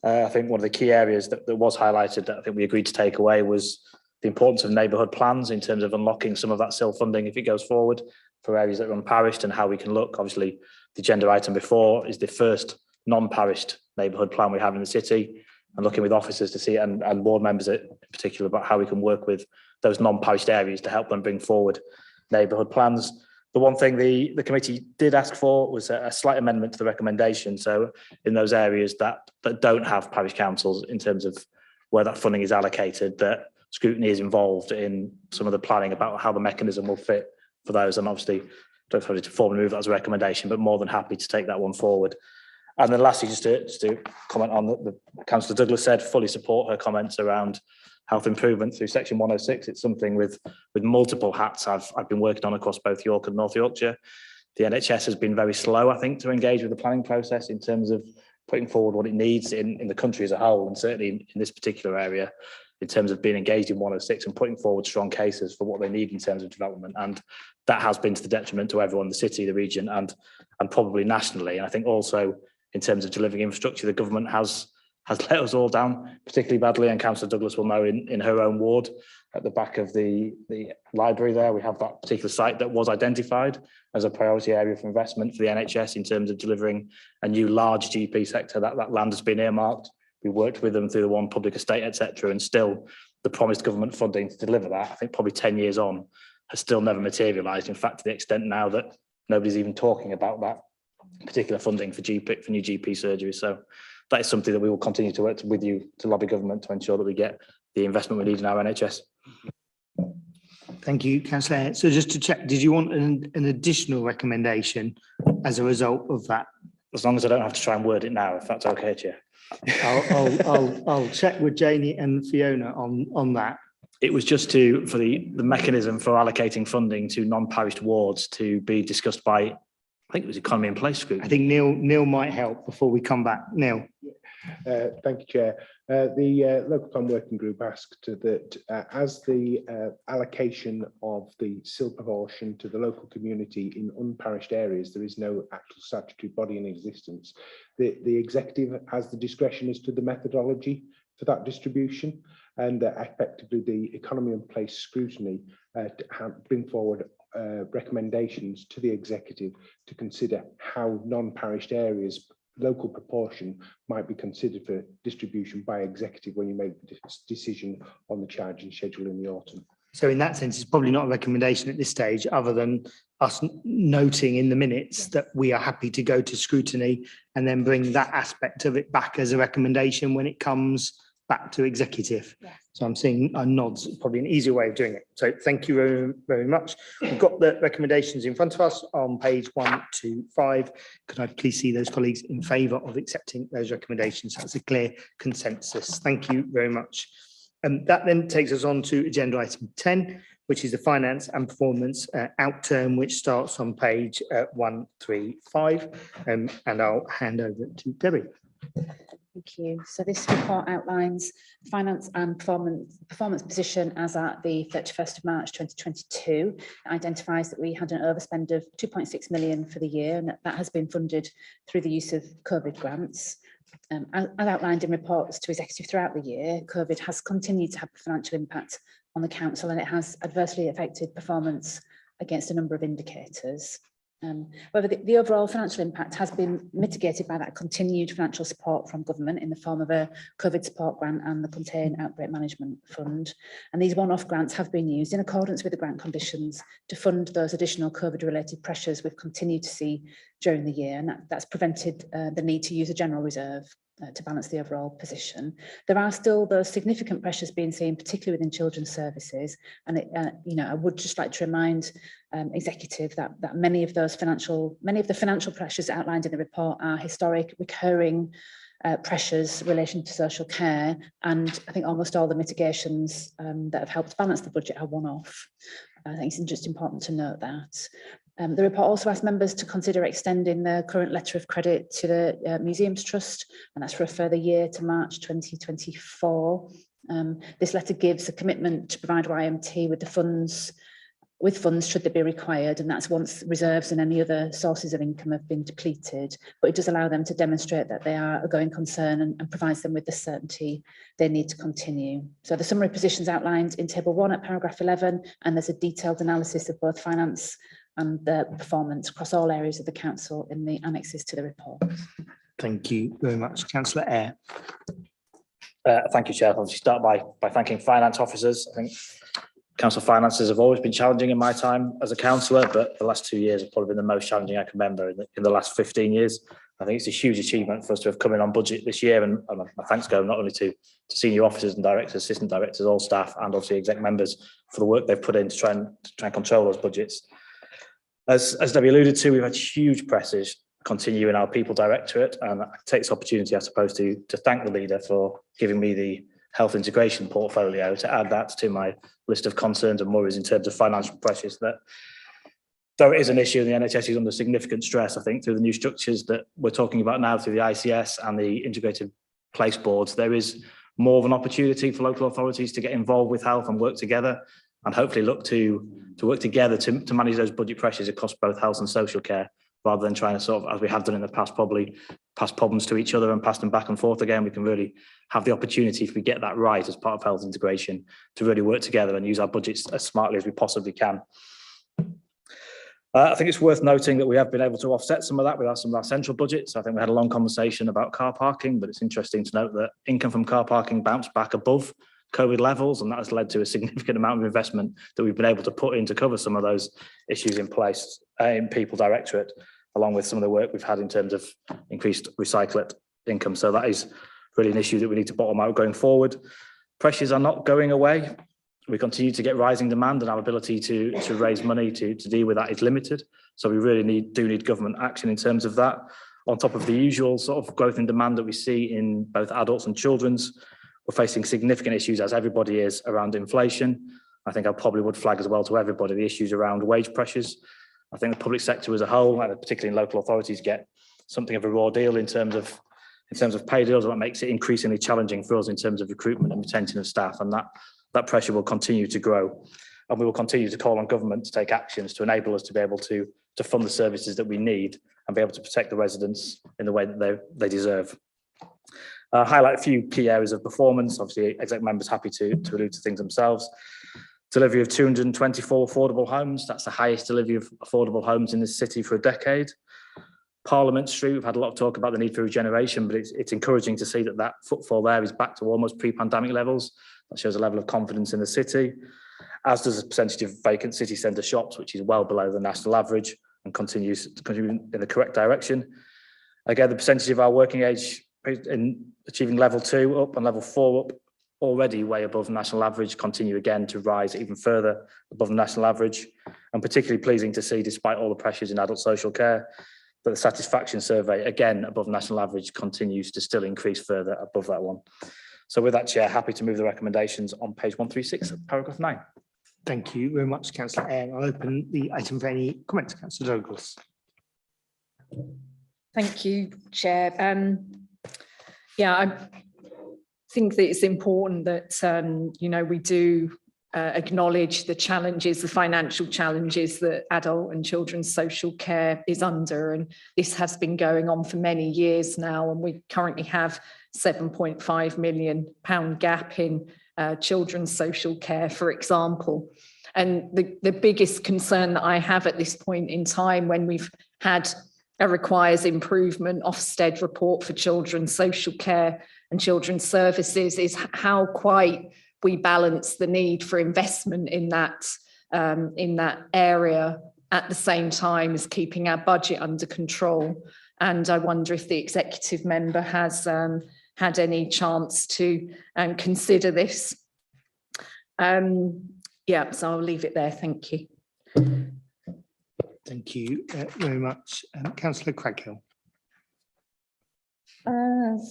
I think one of the key areas that was highlighted that I think we agreed to take away was the importance of neighbourhood plans in terms of unlocking some of that SIL funding if it goes forward for areas that are unparished, and how we can look. Obviously, the agenda item before is the first non-parished neighbourhood plan we have in the city, and looking with officers to see, and board members in particular, about how we can work with those non-parished areas to help them bring forward neighbourhood plans. The one thing the committee did ask for was a slight amendment to the recommendation. So in those areas that don't have parish councils, in terms of where that funding is allocated, that scrutiny is involved in some of the planning about how the mechanism will fit for those. And obviously, don't have to formally move that as a recommendation, but more than happy to take that one forward. And then lastly, just to comment on the Councillor Douglas said, fully support her comments around health improvement through section 106. It's something with multiple hats I've been working on across both York and North Yorkshire. The NHS has been very slow, I think, to engage with the planning process in terms of putting forward what it needs in the country as a whole, and certainly in this particular area, in terms of being engaged in 106 and putting forward strong cases for what they need in terms of development. And that has been to the detriment to everyone in the city, the region, and probably nationally. And I think also in terms of delivering infrastructure, the government has let us all down particularly badly, and Councillor Douglas will know in her own ward at the back of the library there, we have that particular site that was identified as a priority area for investment for the NHS in terms of delivering a new large GP sector. That land has been earmarked. We worked with them through the one public estate, etc., and still the promised government funding to deliver that, I think probably 10 years on, has still never materialised. In fact, to the extent now that nobody's even talking about that particular funding for new GP surgery. So that is something that we will continue to work with you to lobby government to ensure that we get the investment we need in our NHS. Thank you, Councillor. So just to check, did you want an additional recommendation as a result of that? As long as I don't have to try and word it now, if that's okay, Chair. I'll check with Janie and Fiona on that. It was just for the mechanism for allocating funding to non-parish wards to be discussed by, I think it was Economy in Place Group. I think Neil might help before we come back. Neil. Thank you, Chair. The local plan working group asked that as the allocation of the SIL proportion to the local community in unparished areas, there is no actual statutory body in existence. The executive has the discretion as to the methodology for that distribution, and effectively the economy and place scrutiny to bring forward recommendations to the executive to consider how non-parished areas local proportion might be considered for distribution by executive when you make the decision on the charging schedule in the autumn. So in that sense, it's probably not a recommendation at this stage, other than us noting in the minutes that we are happy to go to scrutiny and then bring that aspect of it back as a recommendation when it comes back to executive. Yeah. So I'm seeing nods, probably an easier way of doing it. So thank you very, very much. We've got the recommendations in front of us on page 1 to 5. Could I please see those colleagues in favour of accepting those recommendations? That's a clear consensus. Thank you very much. That then takes us on to agenda item 10, which is the finance and performance outturn, which starts on page 135. And I'll hand over to Debbie. Thank you. So this report outlines finance and performance position as at the 31st of March 2022. It identifies that we had an overspend of 2.6 million for the year, and that has been funded through the use of COVID grants. As outlined in reports to executive throughout the year, COVID has continued to have a financial impact on the council, and it has adversely affected performance against a number of indicators. However, the overall financial impact has been mitigated by that continued financial support from government in the form of a COVID support grant and the Contain Outbreak Management Fund. And these one-off grants have been used in accordance with the grant conditions to fund those additional COVID-related pressures we've continued to see during the year, and that's prevented the need to use a general reserve to balance the overall position. There are still those significant pressures being seen, particularly within children's services. And I would just like to remind executive that many of the financial pressures outlined in the report are historic, recurring pressures relation to social care, and I think almost all the mitigations that have helped balance the budget are one-off. I think it's just important to note that. The report also asks members to consider extending the current letter of credit to the Museums Trust, and that's for a further year to March 2024. This letter gives a commitment to provide YMT with funds should they be required, and that's once reserves and any other sources of income have been depleted. But it does allow them to demonstrate that they are a going concern and provides them with the certainty they need to continue. So the summary positions outlined in table 1 at paragraph 11, and there's a detailed analysis of both finance and the performance across all areas of the council in the annexes to the report. Thank you very much. Councillor Eyre. Thank you, Chair. I'll just start by thanking finance officers. I think council finances have always been challenging in my time as a councillor, but the last 2 years have probably been the most challenging I can remember in the last 15 years. I think it's a huge achievement for us to have come in on budget this year, and my thanks go not only to senior officers and directors, assistant directors, all staff, and obviously exec members for the work they've put in to try and control those budgets. As Debbie alluded to, we've had huge pressures continue in our people directorate, and I take this opportunity, I suppose, to thank the leader for giving me the health integration portfolio to add that to my list of concerns and worries in terms of financial pressures. That though it is an issue, the NHS is under significant stress, I think, through the new structures that we're talking about now through the ICS and the integrated place boards. There is more of an opportunity for local authorities to get involved with health and work together, and hopefully look to work together to manage those budget pressures across both health and social care, rather than trying to sort of, as we have done in the past, probably pass problems to each other and pass them back and forth again. We can really have the opportunity, if we get that right as part of health integration, to really work together and use our budgets as smartly as we possibly can. I think it's worth noting that we have been able to offset some of that with some of our central budgets. I think we had a long conversation about car parking, but it's interesting to note that income from car parking bounced back above COVID levels, and that has led to a significant amount of investment that we've been able to put in to cover some of those issues in place in people directorate, along with some of the work we've had in terms of increased recyclate income. So that is really an issue that we need to bottom out going forward. Pressures are not going away. We continue to get rising demand, and our ability to raise money to deal with that is limited. So we really do need government action in terms of that. On top of the usual sort of growth in demand that we see in both adults and children's, we're facing significant issues, as everybody is, around inflation. I think I probably would flag as well to everybody the issues around wage pressures. I think the public sector as a whole, and particularly in local authorities, get something of a raw deal in terms of pay deals, and that makes it increasingly challenging for us in terms of recruitment and retention of staff, and that pressure will continue to grow. And we will continue to call on government to take actions to enable us to be able to fund the services that we need and be able to protect the residents in the way that they deserve. Highlight a few key areas of performance. Obviously, exec members happy to allude to things themselves. Delivery of 224 affordable homes. That's the highest delivery of affordable homes in this city for a decade. Parliament Street, we've had a lot of talk about the need for regeneration, but it's encouraging to see that footfall there is back to almost pre-pandemic levels. That shows a level of confidence in the city, as does the percentage of vacant city centre shops, which is well below the national average and continues in the correct direction. Again, the percentage of our working age in achieving level 2 up and level 4 up, already way above the national average, continue again to rise even further above the national average. And particularly pleasing to see, despite all the pressures in adult social care, that the satisfaction survey, again above national average, continues to still increase further above that one. So with that, Chair, happy to move the recommendations on page 136, paragraph 9. Thank you very much, Councillor Eyre. I'll open the item for any comments. Councillor Douglas. Thank you, Chair. I think that it's important that we do acknowledge the challenges, the financial challenges that adult and children's social care is under, and this has been going on for many years now, and we currently have £7.5 million gap in children's social care, for example. And the biggest concern that I have at this point in time, when we've had a requires improvement Ofsted report for children's social care and children's services, is how quite we balance the need for investment in that area at the same time as keeping our budget under control. And I wonder if the executive member has had any chance to consider this. So I'll leave it there. Thank you. Thank you very much. Councillor Craghill.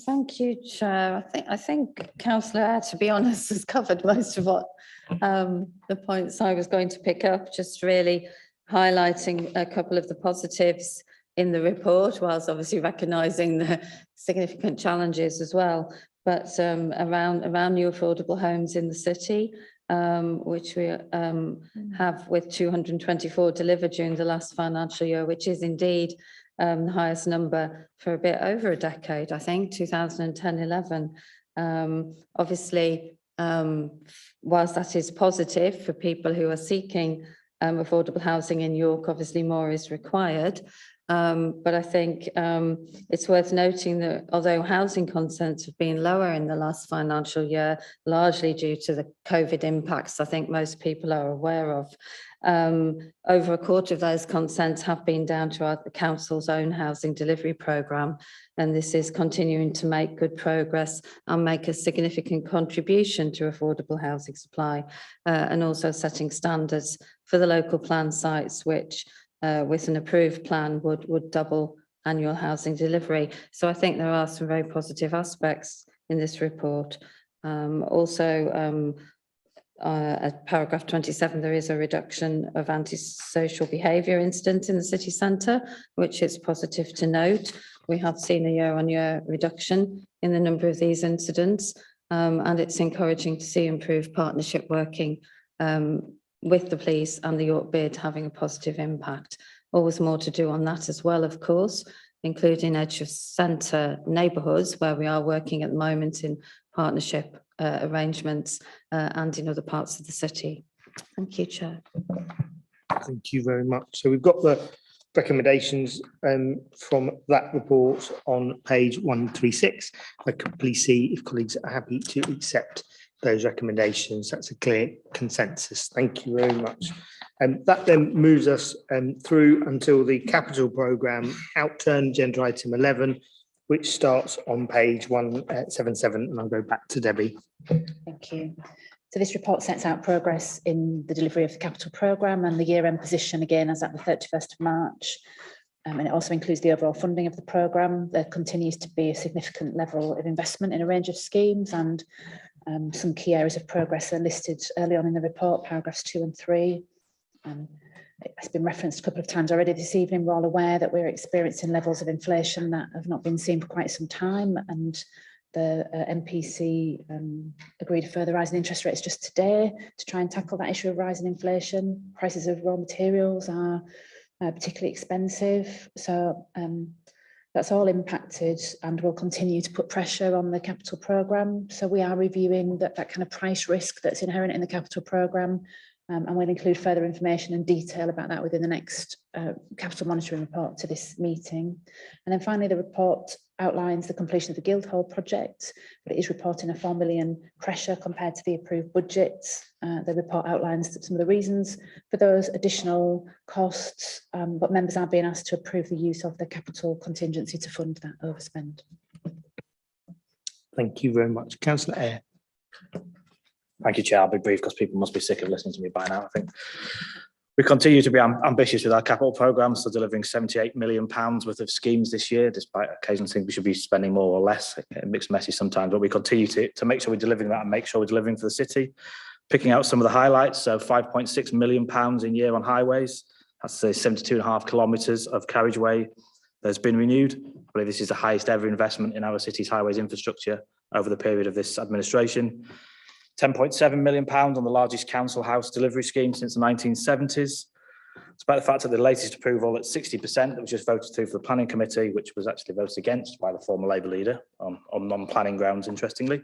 Thank you, Chair. I think Councillor Eyre, to be honest, has covered most of what the points I was going to pick up, just really highlighting a couple of the positives in the report, whilst obviously recognising the significant challenges as well. But around new affordable homes in the city, which we have with 224 delivered during the last financial year, which is indeed the highest number for a bit over a decade, I think, 2010-11. Obviously, whilst that is positive for people who are seeking affordable housing in York, obviously more is required. But I think it's worth noting that although housing consents have been lower in the last financial year, largely due to the COVID impacts, I think most people are aware of, over a quarter of those consents have been down to the council's own housing delivery programme, and this is continuing to make good progress and make a significant contribution to affordable housing supply, and also setting standards for the local plan sites, which with an approved plan would double annual housing delivery. So I think there are some very positive aspects in this report. At paragraph 27, there is a reduction of antisocial behaviour incidents in the city centre, which is positive to note. We have seen a year-on-year reduction in the number of these incidents, and it's encouraging to see improved partnership working with the police and the York bid having a positive impact. Always more to do on that as well, of course, including edge of centre neighbourhoods, where we are working at the moment in partnership arrangements and in other parts of the city. Thank you, Chair. Thank you very much. So we've got the recommendations from that report on page 136. I could please see if colleagues are happy to accept those recommendations. That's a clear consensus. Thank you very much. That then moves us through until the capital programme Outturn, agenda item 11, which starts on page 177, and I'll go back to Debbie. Thank you. So this report sets out progress in the delivery of the capital programme and the year-end position again as at the 31st of March. And it also includes the overall funding of the programme. There continues to be a significant level of investment in a range of schemes, and some key areas of progress are listed early on in the report, paragraphs 2 and 3. It's been referenced a couple of times already this evening. We're all aware that we're experiencing levels of inflation that have not been seen for quite some time, and the MPC agreed a further rise in interest rates just today to try and tackle that issue of rising inflation. Prices of raw materials are particularly expensive, so that's all impacted and will continue to put pressure on the capital programme. So we are reviewing that kind of price risk that's inherent in the capital programme. And we'll include further information and detail about that within the next capital monitoring report to this meeting. And then finally, the report outlines the completion of the Guildhall project, but it is reporting a 4 million pressure compared to the approved budget. The report outlines some of the reasons for those additional costs, but members are being asked to approve the use of the capital contingency to fund that overspend. Thank you very much. Councillor Eyre. Thank you, Chair. I'll be brief because people must be sick of listening to me by now, I think. We continue to be ambitious with our capital programme, so delivering £78 million worth of schemes this year, despite occasionally think we should be spending more or less. It mixed messy sometimes, but we continue to make sure we're delivering that and make sure we're delivering for the city. Picking out some of the highlights, so £5.6 million in year on highways. That's 72.5 kilometres of carriageway that's been renewed. I believe this is the highest ever investment in our city's highways infrastructure over the period of this administration. £10.7 million on the largest council house delivery scheme since the 1970s. Despite the fact that the latest approval at 60% that was just voted through for the planning committee, which was actually voted against by the former Labour leader on non-planning grounds, interestingly.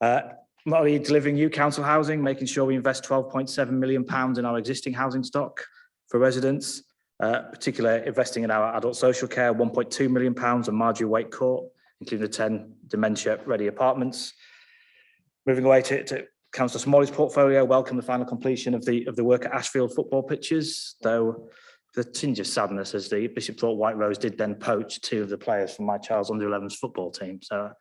Not only delivering new council housing, making sure we invest £12.7 million in our existing housing stock for residents, particularly investing in our adult social care, £1.2 million on Marjorie Waite Court, including the 10 dementia-ready apartments. Moving away to Councillor Smalley's portfolio, welcome the final completion of the work at Ashfield football pitches, though the tinge of sadness as the Bishop thought White Rose did then poach 2 of the players from my child's under-11s football team. So a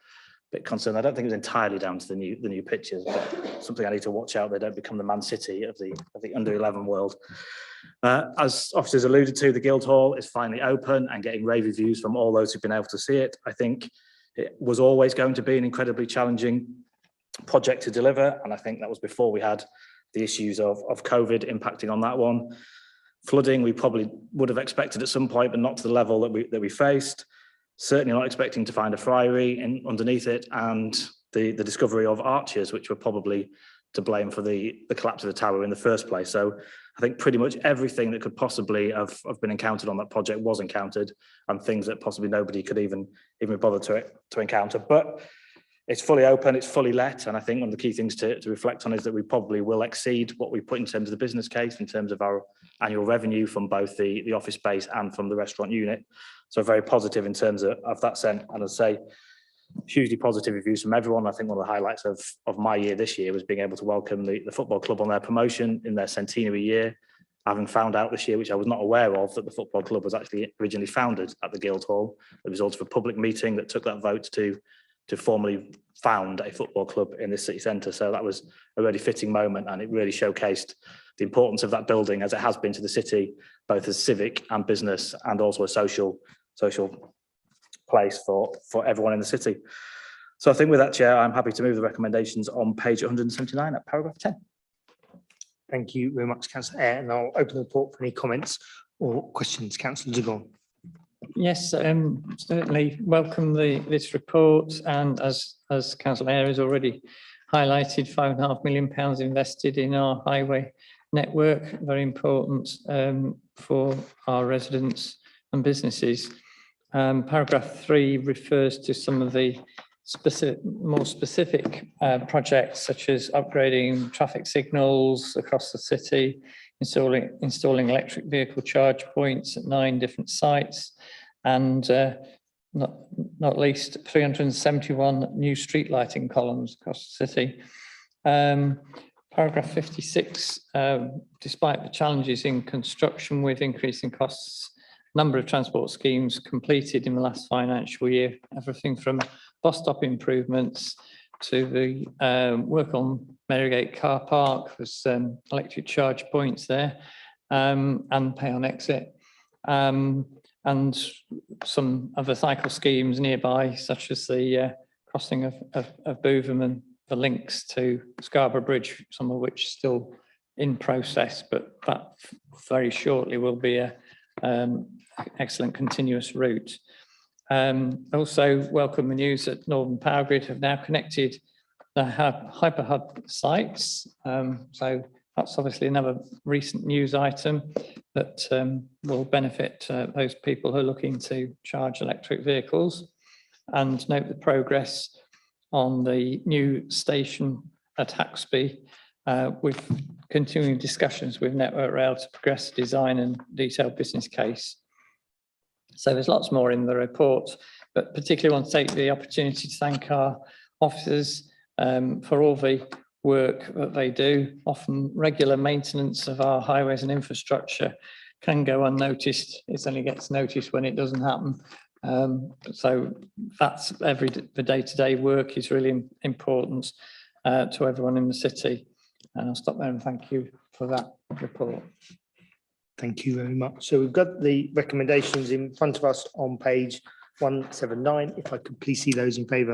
bit concerned. I don't think it was entirely down to the new pitches, but something I need to watch out they don't become the Man City of the under-11 world. As officers alluded to, the Guildhall is finally open and getting rave reviews from all those who've been able to see it. I think it was always going to be an incredibly challenging project to deliver, and I think that was before we had the issues of COVID impacting on that one. Flooding we probably would have expected at some point, but not to the level that we faced. Certainly not expecting to find a friary underneath it, and the discovery of arches, which were probably to blame for the collapse of the tower in the first place. So I think pretty much everything that could possibly have been encountered on that project was encountered, and things that possibly nobody could even bother to encounter. But it's fully open, it's fully let, and I think one of the key things to reflect on is that we probably will exceed what we put in terms of the business case, in terms of our annual revenue from both the office space and from the restaurant unit. So very positive in terms of that sense, and I'd say hugely positive reviews from everyone. I think one of the highlights of my year this year was being able to welcome the football club on their promotion in their centenary year, having found out this year, which I was not aware of, that the football club was actually originally founded at the Guildhall. The result of a public meeting that took that vote to formally found a football club in the city centre. So that was a really fitting moment, and it really showcased the importance of that building, as it has been to the city, both as civic and business, and also a social social place for everyone in the city. So I think with that, Chair, I'm happy to move the recommendations on page 179 at paragraph 10. Thank you very much, Councillor Eyre, and I'll open the report for any comments or questions. Councillor Duggan. Yes, certainly welcome this report, and as Councillor Eyre has already highlighted, £5.5 million invested in our highway network, very important for our residents and businesses. Paragraph 3 refers to some of the more specific projects, such as upgrading traffic signals across the city, installing electric vehicle charge points at 9 different sites, and not least 371 new street lighting columns across the city. Paragraph 56, despite the challenges in construction with increasing costs, number of transport schemes completed in the last financial year, everything from bus stop improvements to the work on Marygate car park, with electric charge points there, and pay on exit, and some other cycle schemes nearby, such as the crossing of Bootham and the links to Scarborough Bridge, some of which still in process, but that very shortly will be a excellent continuous route. Also welcome the news that Northern Power Grid have now connected the hyperhub sites. So that's obviously another recent news item that will benefit those people who are looking to charge electric vehicles. And note the progress on the new station at Haxby, with continuing discussions with Network Rail to progress the design and detailed business case. So there's lots more in the report, but particularly want to take the opportunity to thank our officers for all the work that they do. Often regular maintenance of our highways and infrastructure can go unnoticed. It only gets noticed when it doesn't happen. So that's the day-to-day work is really important to everyone in the city. And I'll stop there and thank you for that report. Thank you very much. So we've got the recommendations in front of us on page 179. If I could please see those in favour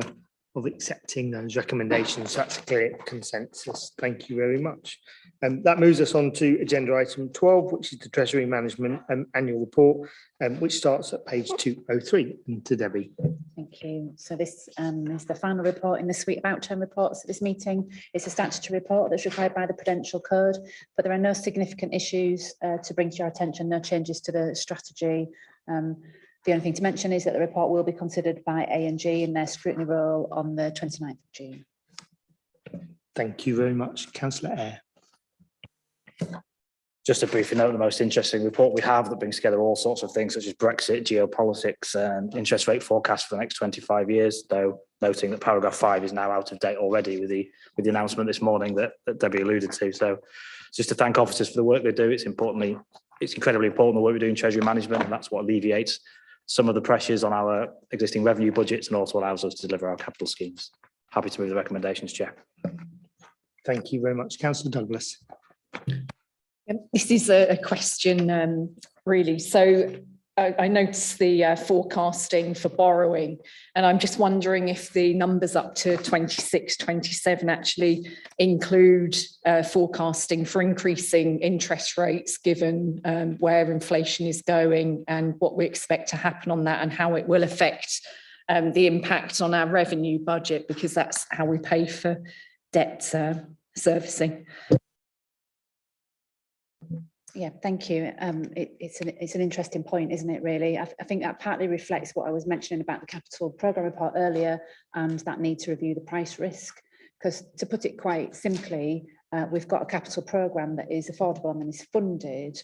of accepting those recommendations. That's a clear consensus. Thank you very much. That moves us on to agenda item 12, which is the Treasury Management Annual Report, which starts at page 203. And to Debbie. Thank you. So this is the final report in the suite of outturn reports at this meeting. It's a statutory report that's required by the Prudential Code, but there are no significant issues to bring to your attention, no changes to the strategy. The only thing to mention is that the report will be considered by A&G in their scrutiny role on the 29th of June. Thank you very much. Councillor Eyre. Just to briefly note, the most interesting report we have that brings together all sorts of things such as Brexit, geopolitics, and interest rate forecasts for the next 25 years, though noting that paragraph 5 is now out of date already with the announcement this morning that Debbie alluded to. So just to thank officers for the work they do. It's incredibly important the work we do in Treasury Management, and that's what alleviates some of the pressures on our existing revenue budgets and also allows us to deliver our capital schemes. Happy to move the recommendations, Chair. Thank you very much. Councillor Douglas. This is a question, really. So I noticed the forecasting for borrowing, and I'm just wondering if the numbers up to 26, 27 actually include forecasting for increasing interest rates, given where inflation is going and what we expect to happen on that and how it will affect the impact on our revenue budget, because that's how we pay for debt servicing. Yeah, thank you. It's an interesting point, isn't it, really? I think that partly reflects what I was mentioning about the capital programme report earlier and that need to review the price risk. Because to put it quite simply, we've got a capital programme that is affordable and is funded.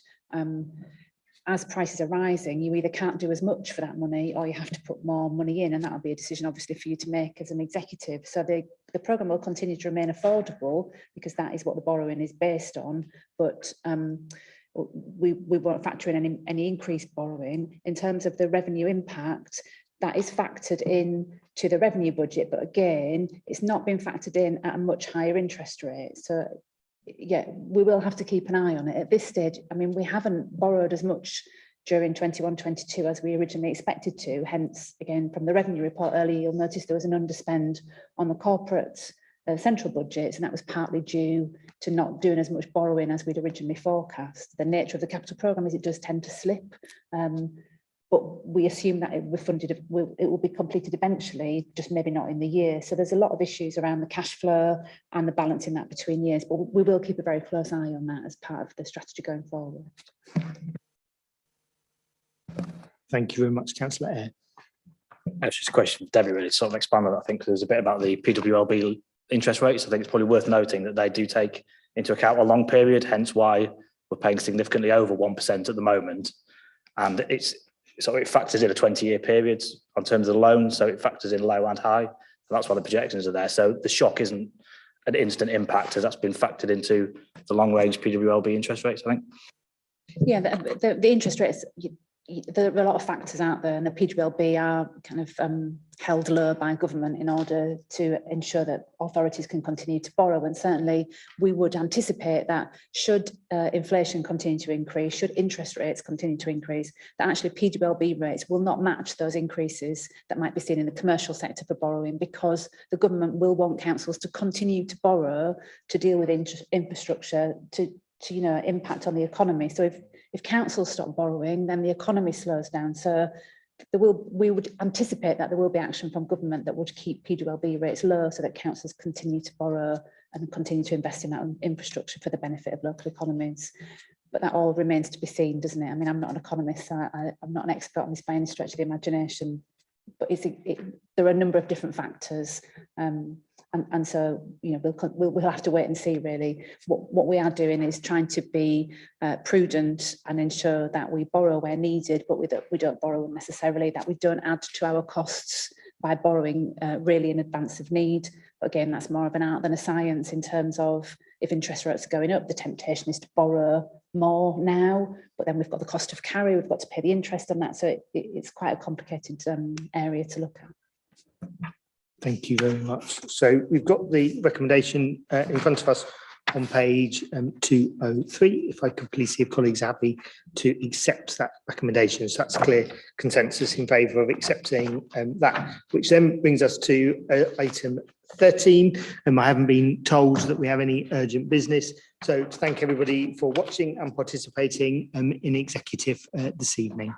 As prices are rising, you either can't do as much for that money or you have to put more money in, and that'll be a decision obviously for you to make as an executive. So the programme will continue to remain affordable because that is what the borrowing is based on, but we won't factor in any increased borrowing. In terms of the revenue impact, that is factored in to the revenue budget, but again, it's not been factored in at a much higher interest rate. So yeah, we will have to keep an eye on it. At this stage, I mean, we haven't borrowed as much during 21-22 as we originally expected to. Hence, again, from the revenue report earlier, you'll notice there was an underspend on the corporate central budgets, and that was partly due to not doing as much borrowing as we'd originally forecast. The nature of the capital programme is it does tend to slip, but we assume that it will be completed eventually, just maybe not in the year. So there's a lot of issues around the cash flow and the balancing that between years, but we will keep a very close eye on that as part of the strategy going forward. Thank you very much, Councillor Eyre. It's just a question for Debbie, really, to sort of expand on that. I think there's a bit about the PWLB interest rates. I think it's probably worth noting that they do take into account a long period, hence why we're paying significantly over 1% at the moment. And it factors in a 20-year period on terms of the loan, so it factors in low and high. And that's why the projections are there. So the shock isn't an instant impact, as that's been factored into the long-range PWLB interest rates, I think. Yeah, the interest rates, there are a lot of factors out there, and the PWLB are kind of held low by government in order to ensure that authorities can continue to borrow. And certainly we would anticipate that should inflation continue to increase, should interest rates continue to increase, that actually PWLB rates will not match those increases that might be seen in the commercial sector for borrowing, because the government will want councils to continue to borrow to deal with infrastructure to impact on the economy. So if councils stop borrowing, then the economy slows down. So we would anticipate that there will be action from government that would keep PWLB rates low so that councils continue to borrow and continue to invest in that infrastructure for the benefit of local economies. But that all remains to be seen, doesn't it? I mean, I'm not an economist, so I'm not an expert on this by any stretch of the imagination, but there are a number of different factors. And so, we'll have to wait and see, really. What we are doing is trying to be prudent and ensure that we borrow where needed, but we don't borrow unnecessarily, that we don't add to our costs by borrowing really in advance of need. But again, that's more of an art than a science in terms of if interest rates are going up, the temptation is to borrow more now, but then we've got the cost of carry, we've got to pay the interest on that. So it's quite a complicated area to look at. Thank you very much. So we've got the recommendation in front of us on page 203. If I could please see if colleagues are happy to accept that recommendation. So that's clear consensus in favour of accepting that, which then brings us to item 13. I haven't been told that we have any urgent business. So to thank everybody for watching and participating in executive this evening.